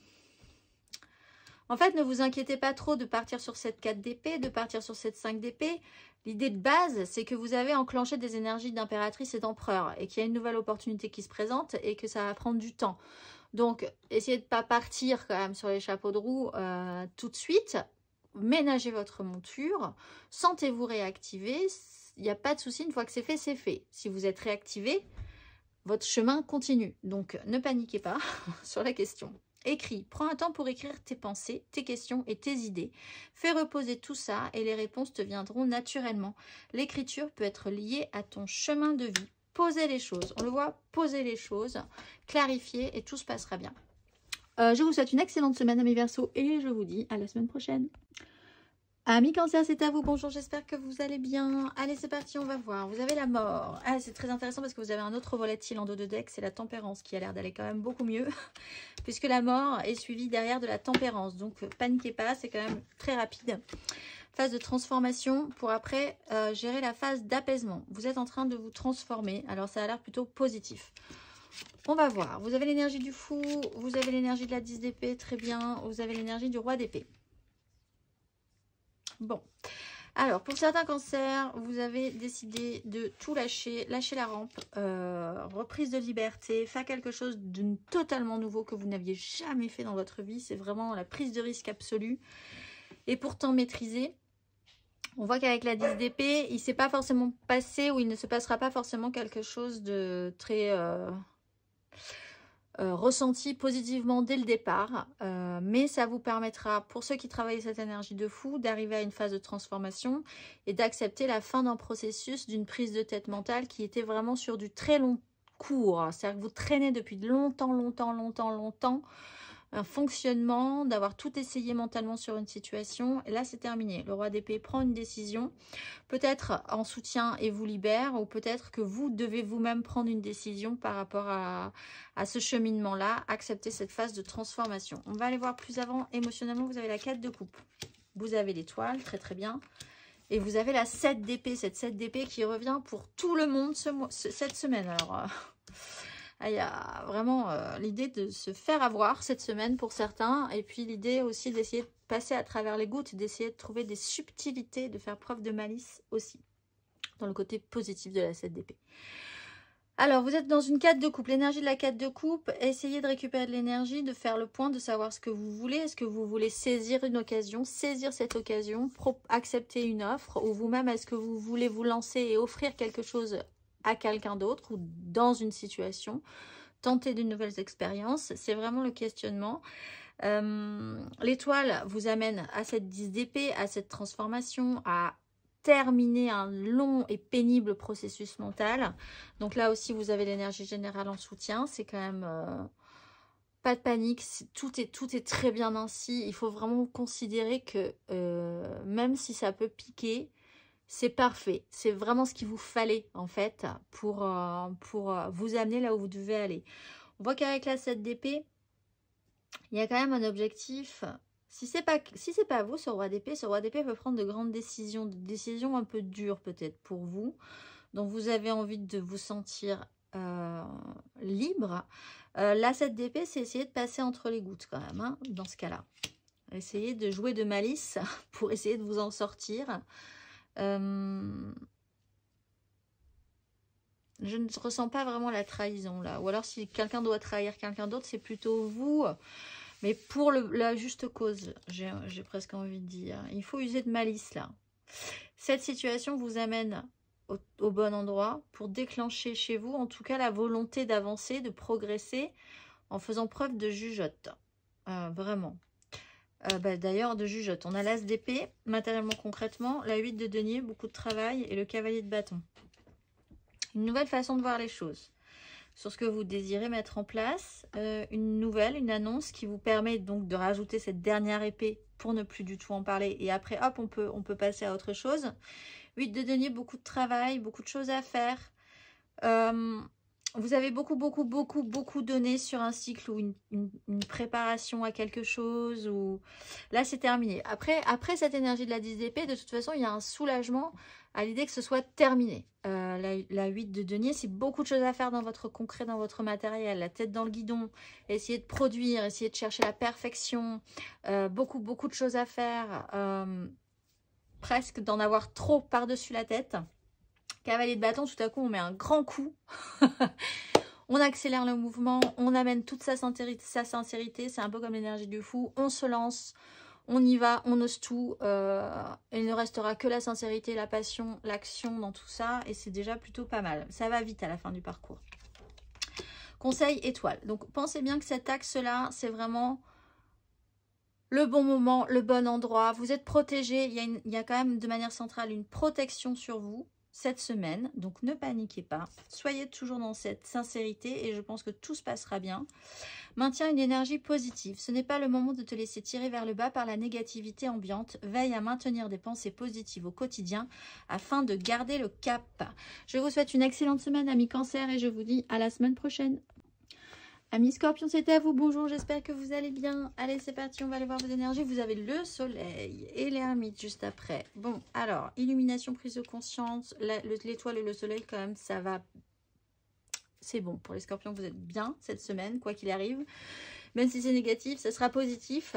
En fait, ne vous inquiétez pas trop de partir sur cette 4 d'épée, de partir sur cette 5 d'épée. L'idée de base, c'est que vous avez enclenché des énergies d'impératrice et d'empereur et qu'il y a une nouvelle opportunité qui se présente et que ça va prendre du temps. Donc, essayez de ne pas partir quand même sur les chapeaux de roue tout de suite. Ménagez votre monture, sentez-vous réactivé. Il n'y a pas de souci, une fois que c'est fait, c'est fait. Si vous êtes réactivé, votre chemin continue. Donc, ne paniquez pas sur la question. Écris. Prends un temps pour écrire tes pensées, tes questions et tes idées. Fais reposer tout ça et les réponses te viendront naturellement. L'écriture peut être liée à ton chemin de vie. Posez les choses. On le voit, posez les choses, clarifiez et tout se passera bien. Je vous souhaite une excellente semaine, amis Verseaux, et je vous dis à la semaine prochaine. Amis Cancer, c'est à vous. Bonjour, j'espère que vous allez bien. Allez, c'est parti, on va voir. Vous avez la mort. Ah, c'est très intéressant parce que vous avez un autre volatile en dos de deck, c'est la tempérance qui a l'air d'aller quand même beaucoup mieux. Puisque la mort est suivie derrière de la tempérance. Donc, paniquez pas, c'est quand même très rapide. Phase de transformation pour après gérer la phase d'apaisement. Vous êtes en train de vous transformer. Alors, ça a l'air plutôt positif. On va voir. Vous avez l'énergie du fou, vous avez l'énergie de la 10 d'épée, très bien. Vous avez l'énergie du roi d'épée. Bon, alors pour certains cancers, vous avez décidé de tout lâcher, lâcher la rampe, reprise de liberté, faire quelque chose de totalement nouveau que vous n'aviez jamais fait dans votre vie. C'est vraiment la prise de risque absolue et pourtant maîtrisée. On voit qu'avec la 10 d'épée, il ne s'est pas forcément passé ou il ne se passera pas forcément quelque chose de très... ressenti positivement dès le départ, mais ça vous permettra, pour ceux qui travaillent cette énergie de fou, d'arriver à une phase de transformation et d'accepter la fin d'un processus, d'une prise de tête mentale qui était vraiment sur du très long cours. C'est-à-dire que vous traînez depuis longtemps, un fonctionnement, d'avoir tout essayé mentalement sur une situation, et là c'est terminé. Le roi d'épée prend une décision, peut-être en soutien et vous libère, ou peut-être que vous devez vous-même prendre une décision par rapport à ce cheminement-là, accepter cette phase de transformation. On va aller voir plus avant. Émotionnellement, vous avez la 4 de coupe, vous avez l'étoile, très très bien, et vous avez la 7 d'épée, cette 7 d'épée qui revient pour tout le monde cette semaine. Alors... il y a vraiment l'idée de se faire avoir cette semaine pour certains. Et puis l'idée aussi d'essayer de passer à travers les gouttes, d'essayer de trouver des subtilités, de faire preuve de malice aussi. Dans le côté positif de la 7 d'épée. Alors, vous êtes dans une 4 de coupe. L'énergie de la 4 de coupe, essayez de récupérer de l'énergie, de faire le point, de savoir ce que vous voulez. Est-ce que vous voulez saisir une occasion, saisir cette occasion, accepter une offre, ou vous-même, est-ce que vous voulez vous lancer et offrir quelque chose à quelqu'un d'autre ou dans une situation, tenter de nouvelles expériences, c'est vraiment le questionnement. L'étoile vous amène à cette 10 d'épée, à cette transformation, à terminer un long et pénible processus mental. Donc là aussi, vous avez l'énergie générale en soutien, c'est quand même... pas de panique, tout est très bien ainsi. Il faut vraiment considérer que même si ça peut piquer, c'est parfait. C'est vraiment ce qu'il vous fallait, en fait, pour vous amener là où vous devez aller. On voit qu'avec la 7 d'épée, il y a quand même un objectif. Si c'est pas vous, ce roi d'épée peut prendre de grandes décisions, des décisions un peu dures peut-être pour vous. Donc, vous avez envie de vous sentir libre. La 7 d'épée, c'est essayer de passer entre les gouttes quand même, hein, dans ce cas-là. Essayez de jouer de malice pour essayer de vous en sortir. Je ne ressens pas vraiment la trahison là, ou alors si quelqu'un doit trahir quelqu'un d'autre, c'est plutôt vous, mais pour la juste cause, j'ai presque envie de dire. Il faut user de malice là. Cette situation vous amène au bon endroit pour déclencher chez vous, en tout cas, la volonté d'avancer, de progresser en faisant preuve de jugeote, vraiment. D'ailleurs, de jugeote. On a l'as d'épée, matériellement, concrètement, la 8 de denier, beaucoup de travail, et le cavalier de bâton. Une nouvelle façon de voir les choses. Sur ce que vous désirez mettre en place, une annonce qui vous permet donc de rajouter cette dernière épée pour ne plus du tout en parler. Et après, hop, on peut passer à autre chose. 8 de denier, beaucoup de travail, beaucoup de choses à faire. vous avez beaucoup donné sur un cycle ou une préparation à quelque chose. Ou là, c'est terminé. Après cette énergie de la 10 d'épée, de toute façon, il y a un soulagement à l'idée que ce soit terminé. La 8 de denier, c'est beaucoup de choses à faire dans votre concret, dans votre matériel. La tête dans le guidon, essayer de produire, essayer de chercher la perfection. Beaucoup de choses à faire. Presque d'en avoir trop par-dessus la tête. Cavalier de bâton, tout à coup, on met un grand coup. On accélère le mouvement, on amène toute sa sincérité. C'est un peu comme l'énergie du fou. On se lance, on y va, on ose tout. Il ne restera que la sincérité, la passion, l'action dans tout ça. Et c'est déjà plutôt pas mal. Ça va vite à la fin du parcours. Conseil étoile. Donc, pensez bien que cet axe-là, c'est vraiment le bon moment, le bon endroit. Vous êtes protégé. Il y a quand même de manière centrale une protection sur vous cette semaine. Donc, ne paniquez pas. Soyez toujours dans cette sincérité et je pense que tout se passera bien. Maintiens une énergie positive. Ce n'est pas le moment de te laisser tirer vers le bas par la négativité ambiante. Veille à maintenir des pensées positives au quotidien afin de garder le cap. Je vous souhaite une excellente semaine, amis Cancer, et je vous dis à la semaine prochaine. Amis Scorpion, c'était à vous. Bonjour, j'espère que vous allez bien. Allez, c'est parti, on va aller voir vos énergies. Vous avez le soleil et l'ermite juste après. Bon, alors, illumination, prise de conscience. L'étoile et le soleil, quand même, ça va. C'est bon. Pour les Scorpions, vous êtes bien cette semaine, quoi qu'il arrive. Même si c'est négatif, ça sera positif.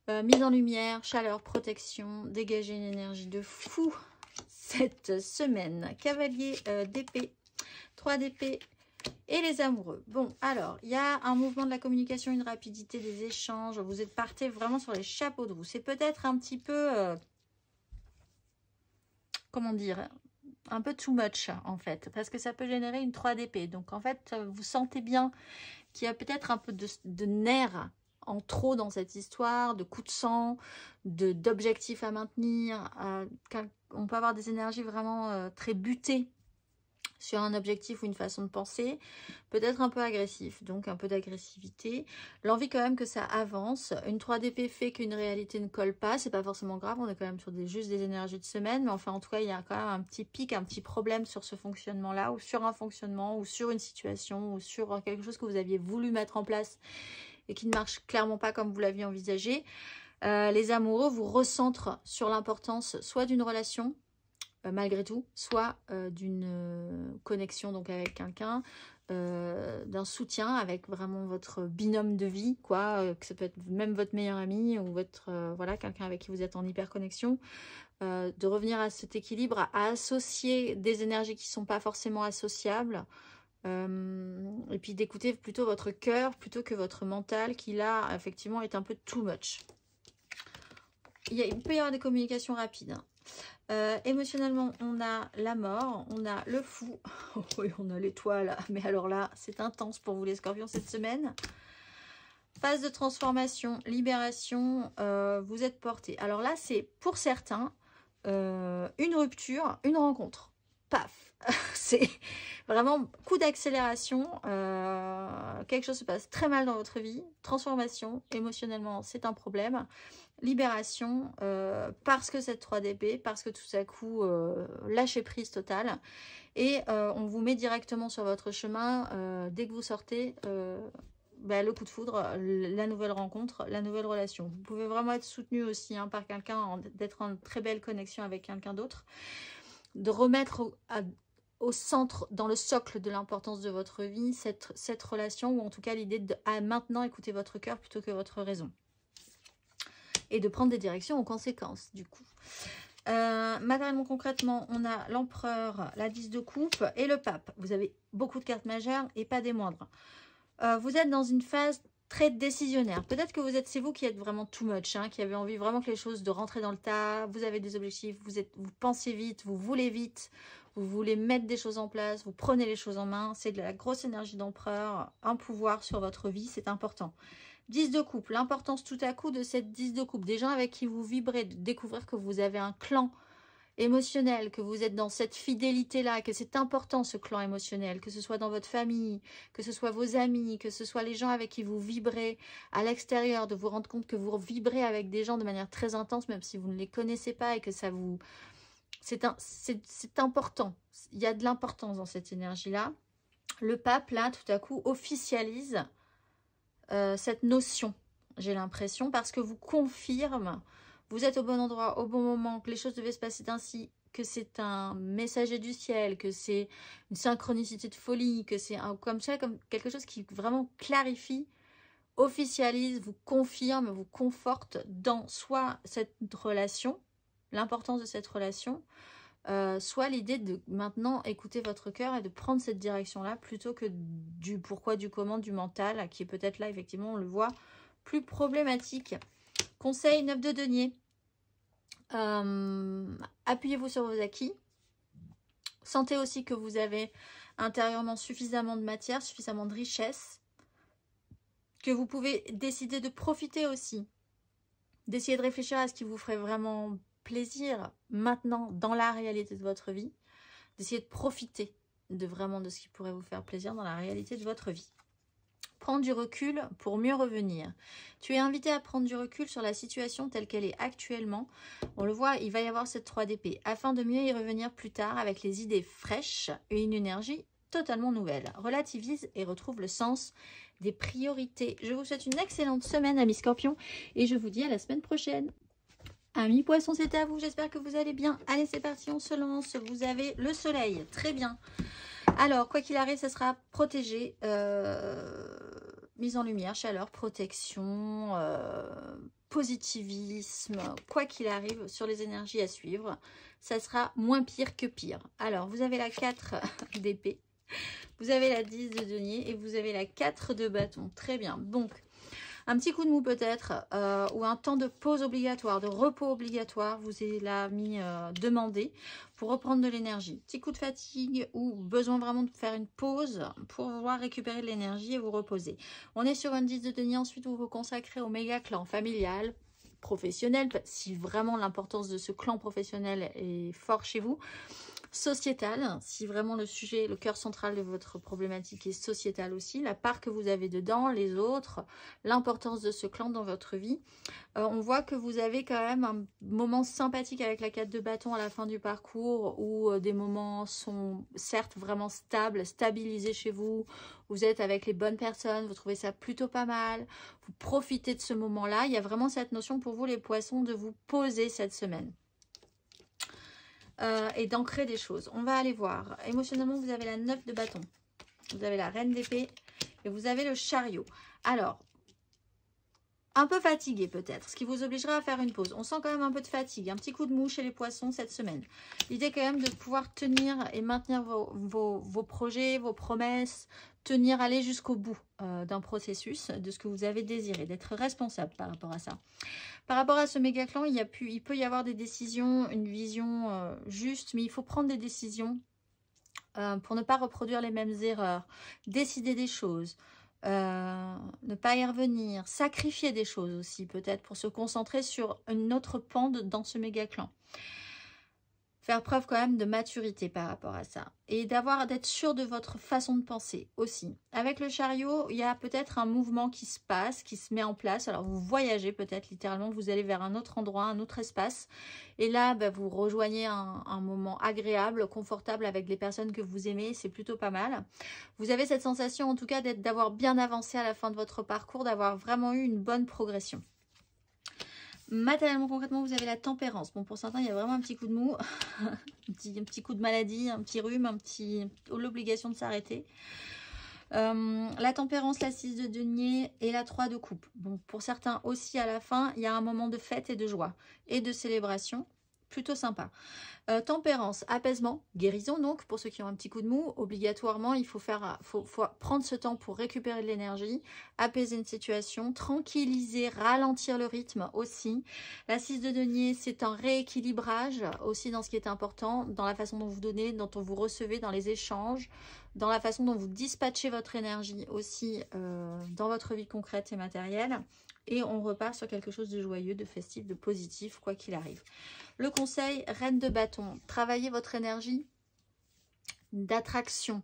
Mise en lumière, chaleur, protection. Dégager une énergie de fou cette semaine. Cavalier d'épée, 3 d'épée. Et les amoureux. Bon, alors, il y a un mouvement de la communication, une rapidité des échanges. Vous êtes partis vraiment sur les chapeaux de roue. C'est peut-être un petit peu, comment dire, un peu too much, en fait. Parce que ça peut générer une 3 d'épée. Donc, en fait, vous sentez bien qu'il y a peut-être un peu de nerfs en trop dans cette histoire, de coups de sang, d'objectifs à maintenir. On peut avoir des énergies vraiment très butées sur un objectif ou une façon de penser, peut-être un peu agressif, donc un peu d'agressivité. L'envie quand même que ça avance. Une 3 d'épée fait qu'une réalité ne colle pas, c'est pas forcément grave, on est quand même sur juste des énergies de semaine, mais enfin en tout cas il y a quand même un petit pic, un petit problème sur ce fonctionnement-là, ou sur un fonctionnement, ou sur une situation, ou sur quelque chose que vous aviez voulu mettre en place et qui ne marche clairement pas comme vous l'aviez envisagé. Les amoureux vous recentrent sur l'importance soit d'une relation, malgré tout, soit d'une connexion donc avec quelqu'un, d'un soutien avec vraiment votre binôme de vie, quoi, que ça peut être même votre meilleur ami ou votre voilà, quelqu'un avec qui vous êtes en hyper connexion, de revenir à cet équilibre, à associer des énergies qui ne sont pas forcément associables, et puis d'écouter plutôt votre cœur plutôt que votre mental qui là effectivement est un peu too much. Il peut y avoir des communications rapides, hein. Émotionnellement, on a la mort, on a le fou, oui, on a l'étoile, mais alors là, c'est intense pour vous les Scorpions cette semaine. Phase de transformation, libération, vous êtes portés. Alors là, c'est pour certains une rupture, une rencontre. Paf. C'est vraiment coup d'accélération, quelque chose se passe très mal dans votre vie, transformation, émotionnellement, c'est un problème. Libération, parce que cette 3 d'épée, parce que tout à coup, lâcher prise totale. Et on vous met directement sur votre chemin, dès que vous sortez, le coup de foudre, la nouvelle rencontre, la nouvelle relation. Vous pouvez vraiment être soutenu aussi hein, par quelqu'un, d'être en très belle connexion avec quelqu'un d'autre. De remettre au centre, dans le socle de l'importance de votre vie, cette relation, ou en tout cas l'idée de maintenant écouter votre cœur plutôt que votre raison. Et de prendre des directions en conséquence, du coup. Matériellement, concrètement, on a l'empereur, la 10 de coupe et le pape. Vous avez beaucoup de cartes majeures et pas des moindres. Vous êtes dans une phase très décisionnaire. Peut-être que c'est vous qui êtes vraiment too much, hein, qui avez envie vraiment que les choses de rentrer dans le tas. Vous avez des objectifs, vous pensez vite, vous voulez vite, vous voulez mettre des choses en place, vous prenez les choses en main. C'est de la grosse énergie d'empereur, un pouvoir sur votre vie, c'est important. 10 de coupe, l'importance tout à coup de cette 10 de coupe, des gens avec qui vous vibrez, de découvrir que vous avez un clan émotionnel, que vous êtes dans cette fidélité-là, que c'est important ce clan émotionnel, que ce soit dans votre famille, que ce soit vos amis, que ce soit les gens avec qui vous vibrez à l'extérieur, de vous rendre compte que vous vibrez avec des gens de manière très intense, même si vous ne les connaissez pas et que ça vous... C'est important, il y a de l'importance dans cette énergie-là. Le pape, là, tout à coup, officialise cette notion, j'ai l'impression, parce que vous confirme, vous êtes au bon endroit, au bon moment, que les choses devaient se passer ainsi, que c'est un messager du ciel, que c'est une synchronicité de folie, que c'est comme ça, comme quelque chose qui vraiment clarifie, officialise, vous confirme, vous conforte dans soit cette relation, l'importance de cette relation, soit l'idée de maintenant écouter votre cœur et de prendre cette direction-là plutôt que du pourquoi, du comment, du mental, qui est peut-être là, effectivement, on le voit, plus problématique. Conseil 9 de denier. Appuyez-vous sur vos acquis. Sentez aussi que vous avez intérieurement suffisamment de matière, suffisamment de richesse, que vous pouvez décider de profiter aussi, d'essayer de réfléchir à ce qui vous ferait vraiment plaisir maintenant dans la réalité de votre vie, d'essayer de profiter vraiment de ce qui pourrait vous faire plaisir dans la réalité de votre vie. Prendre du recul pour mieux revenir. Tu es invité à prendre du recul sur la situation telle qu'elle est actuellement. On le voit, il va y avoir cette 3 d'épée, afin de mieux y revenir plus tard avec les idées fraîches et une énergie totalement nouvelle. Relativise et retrouve le sens des priorités. Je vous souhaite une excellente semaine, amis Scorpions, et je vous dis à la semaine prochaine. Amis Poissons, c'est à vous. J'espère que vous allez bien. Allez, c'est parti, on se lance. Vous avez le soleil. Très bien. Alors, quoi qu'il arrive, ça sera protégé, mise en lumière, chaleur, protection, positivisme, quoi qu'il arrive sur les énergies à suivre, ça sera moins pire que pire. Alors, vous avez la 4 d'épée, vous avez la 10 de denier et vous avez la 4 de bâton. Très bien. Donc, un petit coup de mou peut-être, ou un temps de pause obligatoire, de repos obligatoire, vous est là mis demandé pour reprendre de l'énergie. Petit coup de fatigue ou besoin vraiment de faire une pause pour pouvoir récupérer de l'énergie et vous reposer. On est sur une 10 de denier, ensuite vous vous consacrez au méga clan familial, professionnel, si vraiment l'importance de ce clan professionnel est fort chez vous. Sociétal, si vraiment le sujet, le cœur central de votre problématique est sociétal aussi, la part que vous avez dedans, les autres, l'importance de ce clan dans votre vie. On voit que vous avez quand même un moment sympathique avec la 4 de bâton à la fin du parcours où des moments sont certes vraiment stables, stabilisés chez vous, vous êtes avec les bonnes personnes, vous trouvez ça plutôt pas mal, vous profitez de ce moment-là. Il y a vraiment cette notion pour vous les poissons de vous poser cette semaine. Et d'ancrer des choses. On va aller voir. Émotionnellement, vous avez la 9 de bâton. Vous avez la reine d'épée. Et vous avez le chariot. Alors, un peu fatigué peut-être. Ce qui vous obligera à faire une pause. On sent quand même un peu de fatigue. Un petit coup de mou chez les poissons cette semaine. L'idée quand même de pouvoir tenir et maintenir vos projets, vos promesses. Tenir, aller jusqu'au bout d'un processus, de ce que vous avez désiré. D'être responsable par rapport à ça. Par rapport à ce méga clan, il peut y avoir des décisions, une vision juste, mais il faut prendre des décisions pour ne pas reproduire les mêmes erreurs, décider des choses, ne pas y revenir, sacrifier des choses aussi peut-être pour se concentrer sur une autre pente dans ce méga clan. Faire preuve quand même de maturité par rapport à ça. Et d'être sûr de votre façon de penser aussi. Avec le chariot, il y a peut-être un mouvement qui se passe, qui se met en place. Alors vous voyagez peut-être littéralement, vous allez vers un autre endroit, un autre espace. Et là, vous rejoignez un moment agréable, confortable avec les personnes que vous aimez. C'est plutôt pas mal. Vous avez cette sensation en tout cas d'avoir bien avancé à la fin de votre parcours, d'avoir vraiment eu une bonne progression. Matériellement, concrètement, vous avez la tempérance. Bon, pour certains, il y a vraiment un petit coup de mou, un petit coup de maladie, un petit rhume, l'obligation de s'arrêter. La tempérance, la 6 de denier et la 3 de coupe. Bon, pour certains aussi, à la fin, il y a un moment de fête et de joie et de célébration. Plutôt sympa. Tempérance, apaisement, guérison donc, pour ceux qui ont un petit coup de mou, obligatoirement, il faut prendre ce temps pour récupérer de l'énergie, apaiser une situation, tranquilliser, ralentir le rythme aussi. La 6 de denier, c'est un rééquilibrage aussi dans ce qui est important, dans la façon dont vous donnez, dont vous recevez, dans les échanges, dans la façon dont vous dispatchez votre énergie aussi dans votre vie concrète et matérielle. Et on repart sur quelque chose de joyeux, de festif, de positif, quoi qu'il arrive. Le conseil, reine de bâton, travaillez votre énergie d'attraction.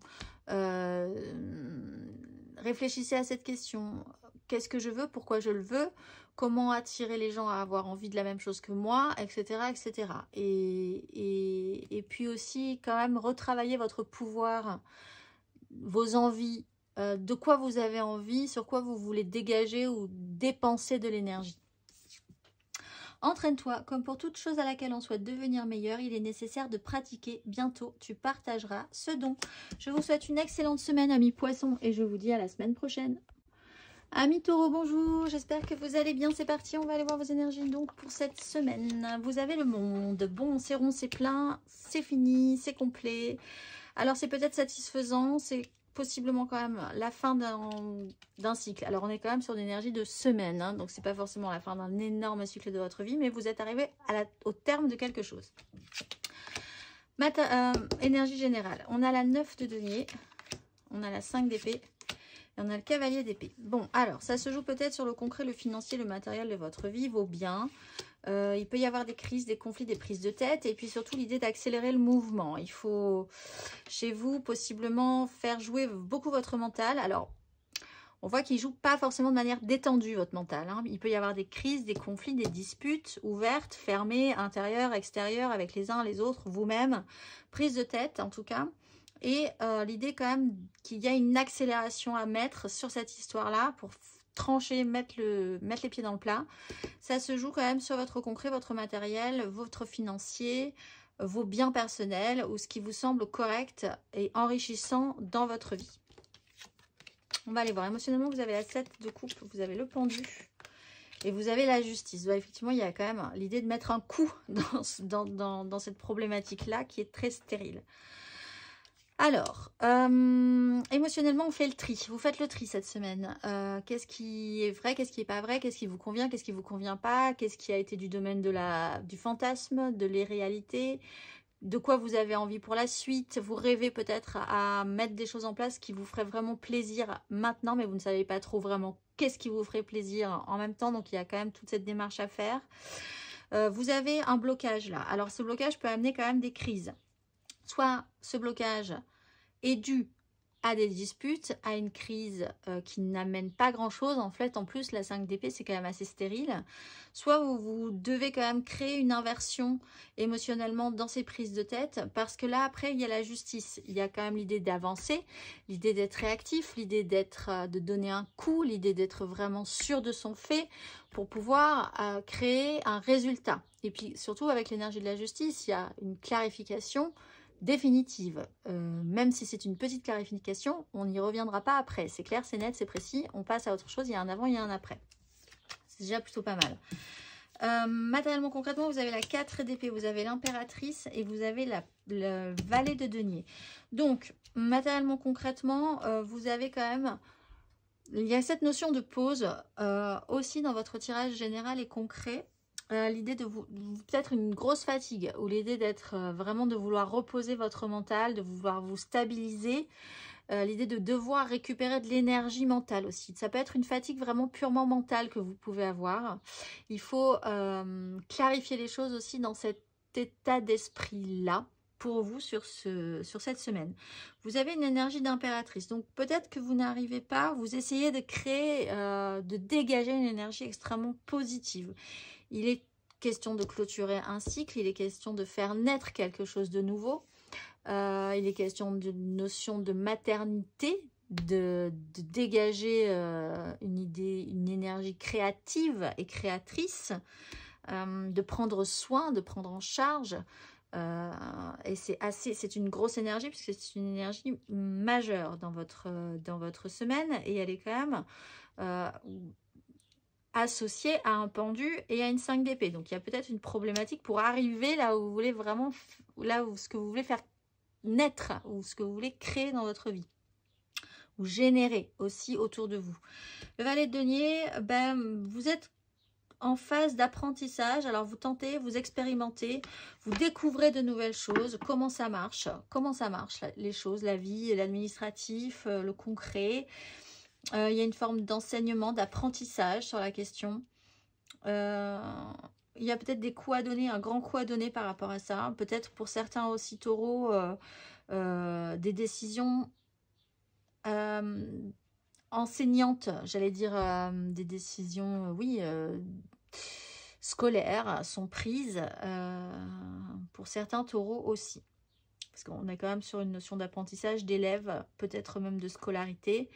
Réfléchissez à cette question. Qu'est-ce que je veux? Pourquoi je le veux? Comment attirer les gens à avoir envie de la même chose que moi, etc. etc. Et puis aussi, quand même, retravailler votre pouvoir vos envies, de quoi vous avez envie, sur quoi vous voulez dégager ou dépenser de l'énergie. Entraîne-toi, comme pour toute chose à laquelle on souhaite devenir meilleur, il est nécessaire de pratiquer. Bientôt, tu partageras ce don. Je vous souhaite une excellente semaine, amis poissons, et je vous dis à la semaine prochaine. Amis taureaux, bonjour, j'espère que vous allez bien, c'est parti, on va aller voir vos énergies donc pour cette semaine. Vous avez le monde, bon, c'est rond, c'est plein, c'est fini, c'est complet. Alors c'est peut-être satisfaisant, c'est possiblement quand même la fin d'un cycle. Alors on est quand même sur une énergie de semaine, hein, donc c'est pas forcément la fin d'un énorme cycle de votre vie, mais vous êtes arrivé au terme de quelque chose. Énergie générale, on a la 9 de denier, on a la 5 d'épée. Et on a le cavalier d'épée. Bon, alors, ça se joue peut-être sur le concret, le financier, le matériel de votre vie, vos biens. Il peut y avoir des crises, des conflits, des prises de tête. Et puis surtout, l'idée d'accélérer le mouvement. Il faut, chez vous, possiblement faire jouer beaucoup votre mental. Alors, on voit qu'il ne joue pas forcément de manière détendue, votre mental. Hein. Il peut y avoir des crises, des conflits, des disputes ouvertes, fermées, intérieures, extérieures, avec les uns, les autres, vous-même. Prise de tête, en tout cas. Et l'idée quand même qu'il y a une accélération à mettre sur cette histoire-là pour trancher, mettre les pieds dans le plat. Ça se joue quand même sur votre concret, votre matériel, votre financier, vos biens personnels ou ce qui vous semble correct et enrichissant dans votre vie. On va aller voir. Émotionnellement, vous avez la 7 de coupe, vous avez le pendu et vous avez la justice. Ouais, effectivement, il y a quand même l'idée de mettre un coup dans cette problématique-là qui est très stérile. Alors, émotionnellement, on fait le tri. Vous faites le tri cette semaine. Qu'est-ce qui est vrai, qu'est-ce qui n'est pas vrai, qu'est-ce qui vous convient, qu'est-ce qui ne vous convient pas, qu'est-ce qui a été du domaine du fantasme, de l'irréalité, de quoi vous avez envie pour la suite. Vous rêvez peut-être à mettre des choses en place qui vous feraient vraiment plaisir maintenant, mais vous ne savez pas trop vraiment qu'est-ce qui vous ferait plaisir en même temps. Donc, il y a quand même toute cette démarche à faire. Vous avez un blocage là. Alors, ce blocage peut amener quand même des crises. Soit ce blocage est dû à des disputes, à une crise qui n'amène pas grand-chose. En fait, en plus, la 5 d'épée, c'est quand même assez stérile. Soit vous devez quand même créer une inversion émotionnellement dans ces prises de tête, parce que là, après, il y a la justice. Il y a quand même l'idée d'avancer, l'idée d'être réactif, l'idée de donner un coup, l'idée d'être vraiment sûr de son fait pour pouvoir créer un résultat. Et puis, surtout, avec l'énergie de la justice, il y a une clarification définitive, même si c'est une petite clarification, on n'y reviendra pas après, c'est clair, c'est net, c'est précis, on passe à autre chose, il y a un avant, il y a un après, c'est déjà plutôt pas mal. Matériellement, concrètement, vous avez la 4 d'épée, vous avez l'impératrice et vous avez le valet de denier. Donc, matériellement, concrètement, vous avez quand même, il y a cette notion de pause aussi dans votre tirage général et concret. L'idée de peut-être une grosse fatigue ou l'idée d'être vraiment de vouloir reposer votre mental, de vouloir vous stabiliser, l'idée de devoir récupérer de l'énergie mentale aussi. Ça peut être une fatigue vraiment purement mentale que vous pouvez avoir. Il faut clarifier les choses aussi dans cet état d'esprit-là pour vous sur cette semaine. Vous avez une énergie d'impératrice, donc peut-être que vous n'arrivez pas, vous essayez de créer, de dégager une énergie extrêmement positive. Il est question de clôturer un cycle, il est question de faire naître quelque chose de nouveau. Il est question d'une notion de maternité, de dégager une idée, une énergie créative et créatrice, de prendre soin, de prendre en charge. Et c'est une grosse énergie puisque c'est une énergie majeure dans votre semaine et elle est quand même associé à un pendu et à une 5 d'épée. Donc, il y a peut-être une problématique pour arriver là où vous voulez vraiment, là où ce que vous voulez faire naître, ou ce que vous voulez créer dans votre vie, ou générer aussi autour de vous. Le valet de denier, vous êtes en phase d'apprentissage. Alors, vous tentez, vous expérimentez, vous découvrez de nouvelles choses, comment ça marche les choses, la vie, l'administratif, le concret. Il y a une forme d'enseignement, d'apprentissage sur la question. Il y a peut-être des coups à donner, un grand coup à donner par rapport à ça. Peut-être pour certains aussi taureaux, des décisions enseignantes, j'allais dire des décisions, oui, scolaires sont prises pour certains taureaux aussi. parce qu'on est quand même sur une notion d'apprentissage, d'élève, peut-être même de scolarité.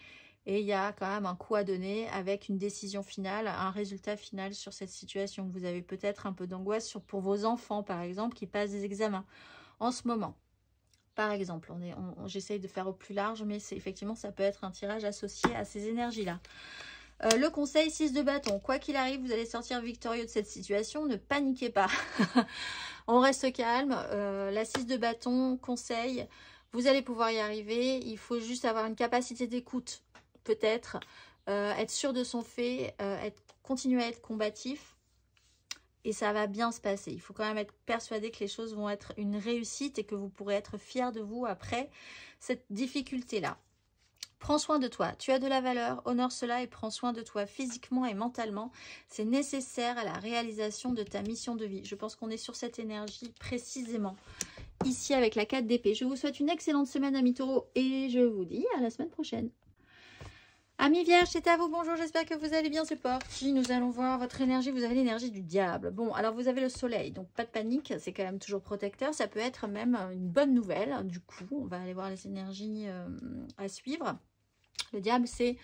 Et il y a quand même un coup à donner avec une décision finale, un résultat final sur cette situation. Vous avez peut-être un peu d'angoisse pour vos enfants, par exemple, qui passent des examens en ce moment. Par exemple, j'essaye de faire au plus large, mais effectivement, ça peut être un tirage associé à ces énergies-là. Le conseil 6 de bâton. Quoi qu'il arrive, vous allez sortir victorieux de cette situation. Ne paniquez pas. On reste calme. La 6 de bâton, conseil, vous allez pouvoir y arriver. Il faut juste avoir une capacité d'écoute, peut-être. Être sûr de son fait, continuer à être combatif. Et ça va bien se passer. Il faut quand même être persuadé que les choses vont être une réussite et que vous pourrez être fier de vous après cette difficulté-là. Prends soin de toi, tu as de la valeur, honore cela et prends soin de toi physiquement et mentalement. C'est nécessaire à la réalisation de ta mission de vie. Je pense qu'on est sur cette énergie précisément ici avec la 4 d'épée. Je vous souhaite une excellente semaine, amis taureaux, et je vous dis à la semaine prochaine. Amis vierges, c'est à vous, bonjour, j'espère que vous allez bien, c'est parti. Nous allons voir votre énergie, vous avez l'énergie du diable. Bon, alors vous avez le soleil, donc pas de panique, c'est quand même toujours protecteur. Ça peut être même une bonne nouvelle, du coup, on va aller voir les énergies à suivre. Le diable, c'est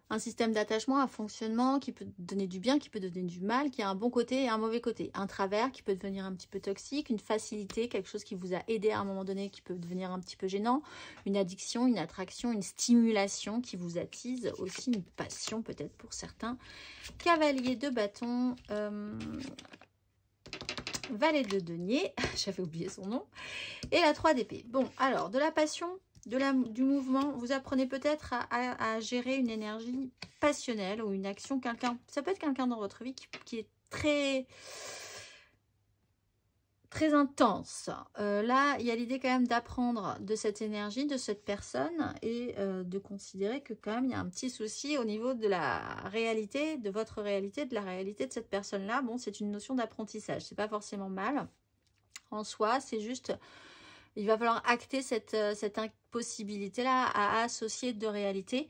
un système d'attachement, un fonctionnement qui peut donner du bien, qui peut donner du mal, qui a un bon côté et un mauvais côté. Un travers qui peut devenir un petit peu toxique, une facilité, quelque chose qui vous a aidé à un moment donné qui peut devenir un petit peu gênant, une addiction, une attraction, une stimulation qui vous attise, aussi une passion peut-être pour certains. Cavalier de bâton, valet de denier, j'avais oublié son nom, et la 3 d'épée. Bon, alors, de la passion, du mouvement, vous apprenez peut-être à gérer une énergie passionnelle ou une action, ça peut être quelqu'un dans votre vie qui est très intense. Là, il y a l'idée quand même d'apprendre de cette énergie, de cette personne et de considérer que quand même il y a un petit souci au niveau de la réalité, de votre réalité, de la réalité de cette personne-là. Bon, c'est une notion d'apprentissage, c'est pas forcément mal en soi, c'est juste... Il va falloir acter cette impossibilité-là à associer deux réalités.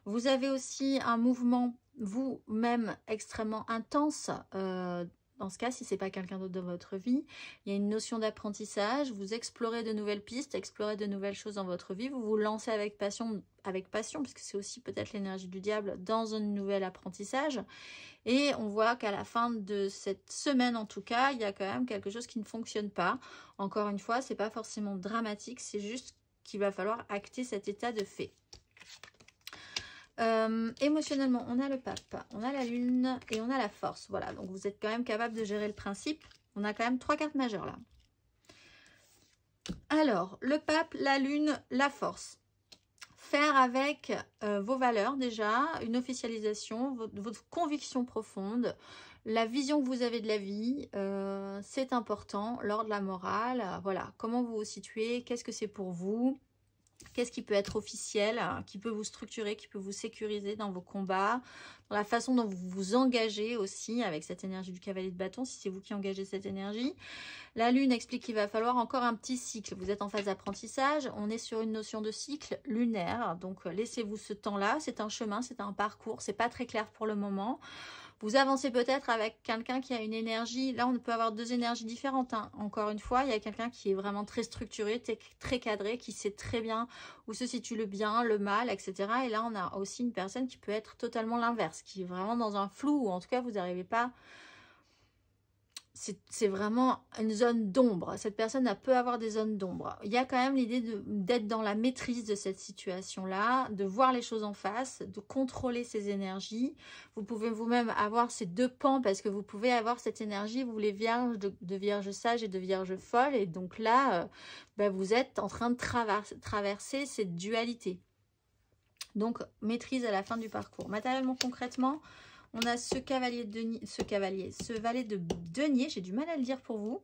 Vous avez aussi un mouvement vous-même extrêmement intense. Dans ce cas, si ce n'est pas quelqu'un d'autre dans votre vie, il y a une notion d'apprentissage. Vous explorez de nouvelles pistes, explorez de nouvelles choses dans votre vie. Vous vous lancez avec passion puisque c'est aussi peut-être l'énergie du diable dans un nouvel apprentissage. Et on voit qu'à la fin de cette semaine, en tout cas, il y a quand même quelque chose qui ne fonctionne pas. Encore une fois, c'est pas forcément dramatique, c'est juste qu'il va falloir acter cet état de fait. Émotionnellement, on a le pape, on a la lune et on a la force. Voilà, donc vous êtes quand même capable de gérer le principe. On a quand même 3 cartes majeures là. Alors, le pape, la lune, la force. Faire avec vos valeurs déjà, une officialisation, votre conviction profonde, la vision que vous avez de la vie, c'est important, l'ordre de la morale, voilà, comment vous vous situez, qu'est-ce que c'est pour vous, qu'est-ce qui peut être officiel, qui peut vous structurer, qui peut vous sécuriser dans vos combats, dans la façon dont vous vous engagez aussi avec cette énergie du cavalier de bâton, si c'est vous qui engagez cette énergie. La lune explique qu'il va falloir encore un petit cycle. Vous êtes en phase d'apprentissage, on est sur une notion de cycle lunaire, donc laissez-vous ce temps-là, c'est un chemin, c'est un parcours, c'est pas très clair pour le moment. Vous avancez peut-être avec quelqu'un qui a une énergie, là on peut avoir 2 énergies différentes, hein. Encore une fois, il y a quelqu'un qui est vraiment très structuré, très cadré, qui sait très bien où se situe le bien, le mal, etc. Et là on a aussi une personne qui peut être totalement l'inverse, qui est vraiment dans un flou, ou en tout cas vous n'arrivez pas... C'est vraiment une zone d'ombre. Cette personne peut avoir des zones d'ombre. Il y a quand même l'idée d'être dans la maîtrise de cette situation-là, de voir les choses en face, de contrôler ses énergies. Vous pouvez vous-même avoir ces 2 pans parce que vous pouvez avoir cette énergie, vous les vierges, de vierge sage et de vierge folle. Et donc là, vous êtes en train de traverser cette dualité. Donc, maîtrise à la fin du parcours. Matériellement, concrètement... On a ce valet de denier, j'ai du mal à le dire pour vous.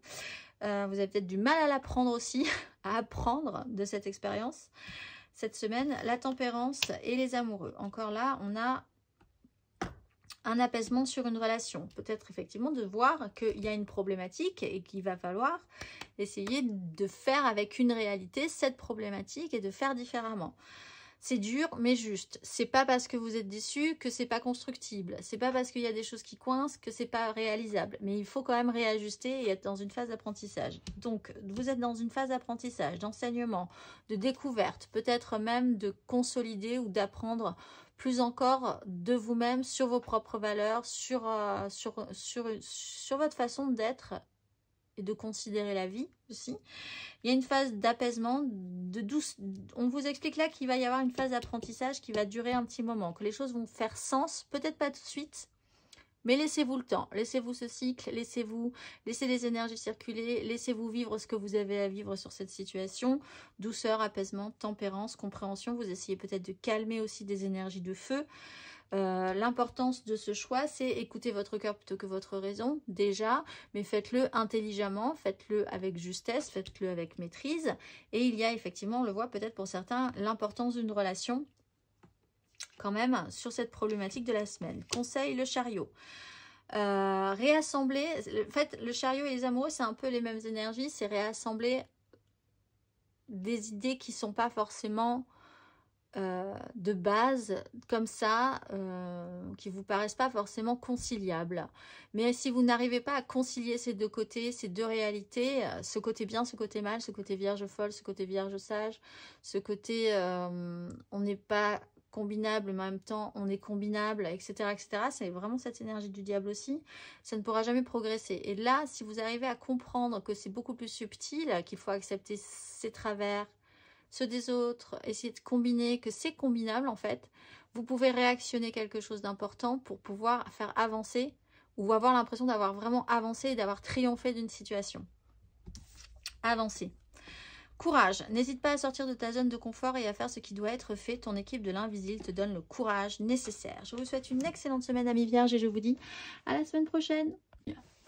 Vous avez peut-être du mal à l'apprendre aussi, à apprendre de cette expérience. Cette semaine, la tempérance et les amoureux. Encore là, on a un apaisement sur une relation. Peut-être effectivement de voir qu'il y a une problématique et qu'il va falloir essayer de faire avec une réalité cette problématique et de faire différemment. C'est dur, mais juste. C'est pas parce que vous êtes déçu que c'est pas constructible. C'est pas parce qu'il y a des choses qui coincent que c'est pas réalisable. Mais il faut quand même réajuster et être dans une phase d'apprentissage. Donc, vous êtes dans une phase d'apprentissage, d'enseignement, de découverte, peut-être même de consolider ou d'apprendre plus encore de vous-même sur vos propres valeurs, sur votre façon d'être et de considérer la vie aussi. Il y a une phase d'apaisement, de douce. On vous explique là qu'il va y avoir une phase d'apprentissage qui va durer un petit moment, que les choses vont faire sens, peut-être pas tout de suite, mais laissez-vous le temps, laissez-vous ce cycle, laissez les énergies circuler, laissez-vous vivre ce que vous avez à vivre sur cette situation. Douceur, apaisement, tempérance, compréhension. Vous essayez peut-être de calmer aussi des énergies de feu. L'importance de ce choix, c'est écouter votre cœur plutôt que votre raison, déjà, mais faites-le intelligemment, faites-le avec justesse, faites-le avec maîtrise. Et il y a effectivement, on le voit peut-être pour certains, l'importance d'une relation quand même sur cette problématique de la semaine. Conseil, le chariot. Réassembler, en fait, le chariot et les amoureux, c'est un peu les mêmes énergies, c'est réassembler des idées qui ne sont pas forcément de base comme ça, qui vous paraissent pas forcément conciliables. Mais si vous n'arrivez pas à concilier ces deux côtés, ces deux réalités, ce côté bien, ce côté mal, ce côté vierge folle, ce côté vierge sage, ce côté on n'est pas combinable mais en même temps on est combinable, etc., etc., c'est vraiment cette énergie du diable aussi, ça ne pourra jamais progresser. Et là, si vous arrivez à comprendre que c'est beaucoup plus subtil, qu'il faut accepter ses travers, ceux des autres, essayer de combiner, que c'est combinable en fait, vous pouvez réactionner quelque chose d'important pour pouvoir faire avancer ou avoir l'impression d'avoir vraiment avancé et d'avoir triomphé d'une situation. Avancer. Courage. N'hésite pas à sortir de ta zone de confort et à faire ce qui doit être fait. Ton équipe de l'invisible te donne le courage nécessaire. Je vous souhaite une excellente semaine, amis vierges, et je vous dis à la semaine prochaine.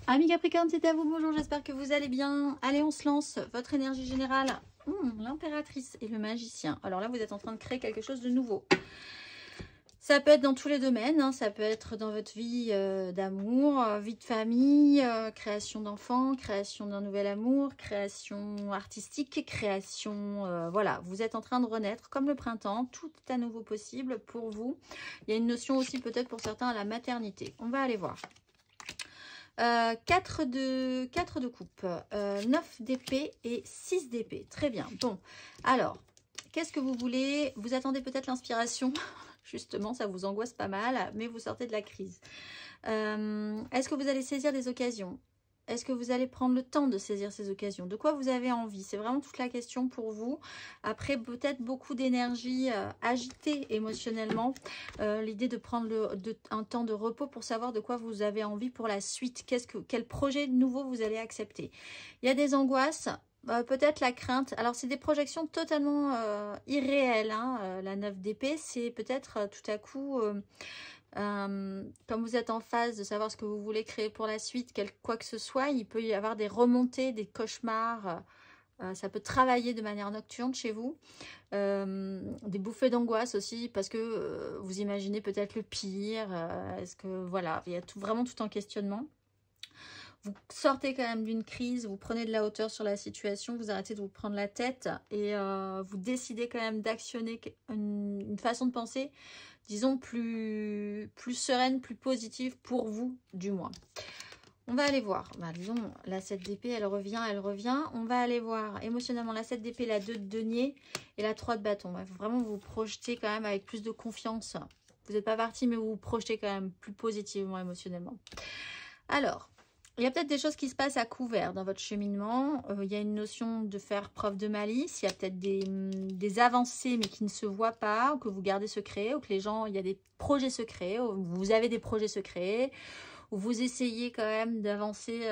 Amis Capricorne, c'était à vous, bonjour, j'espère que vous allez bien. Allez, on se lance. Votre énergie générale. L'impératrice et le magicien. Alors là, vous êtes en train de créer quelque chose de nouveau. Ça peut être dans tous les domaines, hein. Ça peut être dans votre vie d'amour, vie de famille, création d'enfants, création d'un nouvel amour, création artistique, création... voilà, vous êtes en train de renaître comme le printemps. Tout est à nouveau possible pour vous. Il y a une notion aussi peut-être pour certains à la maternité. On va aller voir. 4 de coupe, 9 d'épée et 6 d'épée. Très bien. Bon, alors, qu'est-ce que vous voulez? Vous attendez peut-être l'inspiration. Justement, ça vous angoisse pas mal, mais vous sortez de la crise. Est-ce que vous allez saisir des occasions? Est-ce que vous allez prendre le temps de saisir ces occasions? De quoi vous avez envie? C'est vraiment toute la question pour vous. Après, peut-être beaucoup d'énergie agitée émotionnellement. L'idée de prendre un temps de repos pour savoir de quoi vous avez envie pour la suite. Quel projet nouveau vous allez accepter? Il y a des angoisses. Peut-être la crainte. Alors, c'est des projections totalement irréelles. Hein. La 9 d'épée, c'est peut-être tout à coup... comme vous êtes en phase de savoir ce que vous voulez créer pour la suite, quoi que ce soit, il peut y avoir des remontées, des cauchemars, ça peut travailler de manière nocturne chez vous, des bouffées d'angoisse aussi, parce que vous imaginez peut-être le pire, est-ce que voilà, il y a vraiment tout un questionnement. Vous sortez quand même d'une crise, vous prenez de la hauteur sur la situation, vous arrêtez de vous prendre la tête et vous décidez quand même d'actionner une façon de penser, disons, plus sereine, plus positive pour vous, du moins. On va aller voir. Disons, la 7 d'épée, elle revient. On va aller voir émotionnellement la 7 d'épée, la 2 de denier et la 3 de bâton. On va vraiment vous projeter quand même avec plus de confiance. Vous n'êtes pas parti, mais vous vous projetez quand même plus positivement émotionnellement. Alors, il y a peut-être des choses qui se passent à couvert dans votre cheminement. Il y a une notion de faire preuve de malice. Il y a peut-être des avancées, mais qui ne se voient pas, ou que vous gardez secret, ou que les gens, il y a des projets secrets, ou vous avez des projets secrets, ou vous essayez quand même d'avancer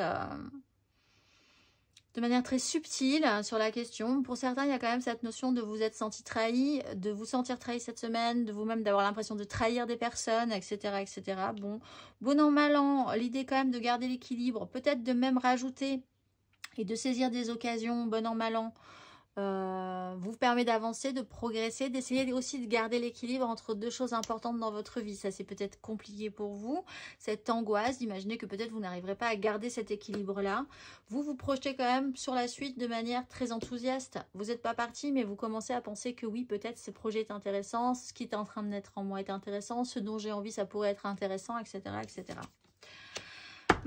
de manière très subtile sur la question. Pour certains, il y a quand même cette notion de vous être senti trahi, de vous sentir trahi cette semaine, de vous-même d'avoir l'impression de trahir des personnes, etc., etc. Bon an, mal an, l'idée quand même de garder l'équilibre, peut-être de même rajouter et de saisir des occasions, bon an, mal an, vous permet d'avancer, de progresser, d'essayer aussi de garder l'équilibre entre deux choses importantes dans votre vie. Ça, c'est peut-être compliqué pour vous, cette angoisse d'imaginer que peut-être vous n'arriverez pas à garder cet équilibre-là. Vous vous projetez quand même sur la suite de manière très enthousiaste. Vous n'êtes pas parti, mais vous commencez à penser que oui, peut-être ce projet est intéressant, ce qui est en train de naître en moi est intéressant, ce dont j'ai envie, ça pourrait être intéressant, etc., etc.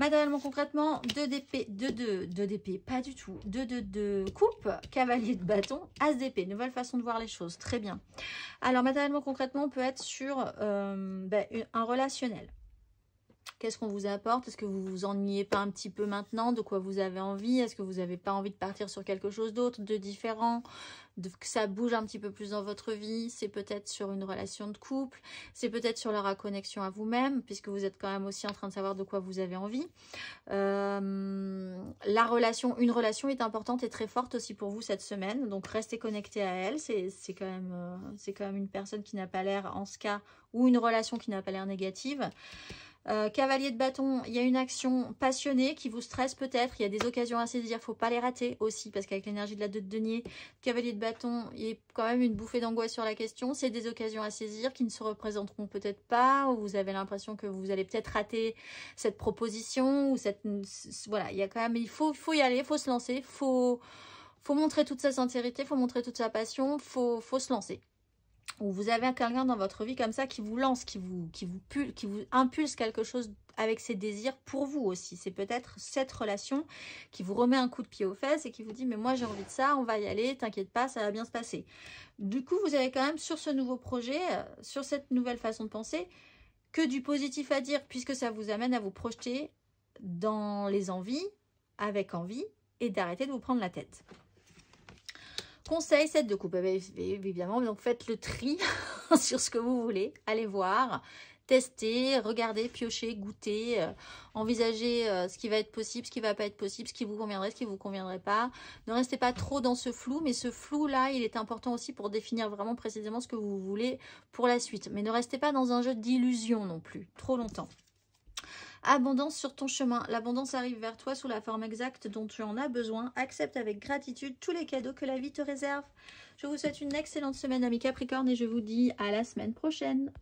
Matériellement, concrètement, 2 d'épée, 2 d'épée, pas du tout, 2 de coupe, cavalier de bâton, as d'épée, nouvelle façon de voir les choses, très bien. Alors, matériellement, concrètement, on peut être sur un relationnel. Qu'est-ce qu'on vous apporte? Est-ce que vous vous ennuyez pas un petit peu maintenant? De quoi vous avez envie? Est-ce que vous n'avez pas envie de partir sur quelque chose d'autre, de différent? Que ça bouge un petit peu plus dans votre vie? C'est peut-être sur une relation de couple. C'est peut-être sur la reconnexion à vous-même, puisque vous êtes quand même aussi en train de savoir de quoi vous avez envie. Une relation est importante et très forte aussi pour vous cette semaine. Donc, restez connecté à elle. C'est quand même une personne qui n'a pas l'air, en ce cas, ou une relation qui n'a pas l'air négative. Cavalier de bâton, il y a une action passionnée qui vous stresse peut-être, il y a des occasions à saisir, il ne faut pas les rater aussi, parce qu'avec l'énergie de la 2 de denier, cavalier de bâton, il y a quand même une bouffée d'angoisse sur la question, c'est des occasions à saisir qui ne se représenteront peut-être pas, ou vous avez l'impression que vous allez peut-être rater cette proposition, ou voilà, il y a quand même, il faut y aller, il faut se lancer, faut montrer toute sa sincérité, il faut montrer toute sa passion, faut se lancer. Ou vous avez quelqu'un dans votre vie comme ça qui vous lance, qui vous impulse quelque chose avec ses désirs pour vous aussi. C'est peut-être cette relation qui vous remet un coup de pied aux fesses et qui vous dit « mais moi j'ai envie de ça, on va y aller, t'inquiète pas, ça va bien se passer ». Du coup, vous avez quand même sur ce nouveau projet, sur cette nouvelle façon de penser, que du positif à dire puisque ça vous amène à vous projeter dans les envies, avec envie, et d'arrêter de vous prendre la tête. Conseil, 7 de coupe, évidemment, donc faites le tri sur ce que vous voulez, allez voir, testez, regardez, piochez, goûtez, envisagez ce qui va être possible, ce qui ne va pas être possible, ce qui vous conviendrait, ce qui ne vous conviendrait pas. Ne restez pas trop dans ce flou, mais ce flou-là, il est important aussi pour définir vraiment précisément ce que vous voulez pour la suite. Mais ne restez pas dans un jeu d'illusion non plus, trop longtemps. Abondance sur ton chemin. L'abondance arrive vers toi sous la forme exacte dont tu en as besoin. Accepte avec gratitude tous les cadeaux que la vie te réserve. Je vous souhaite une excellente semaine, amis Capricorne, et je vous dis à la semaine prochaine.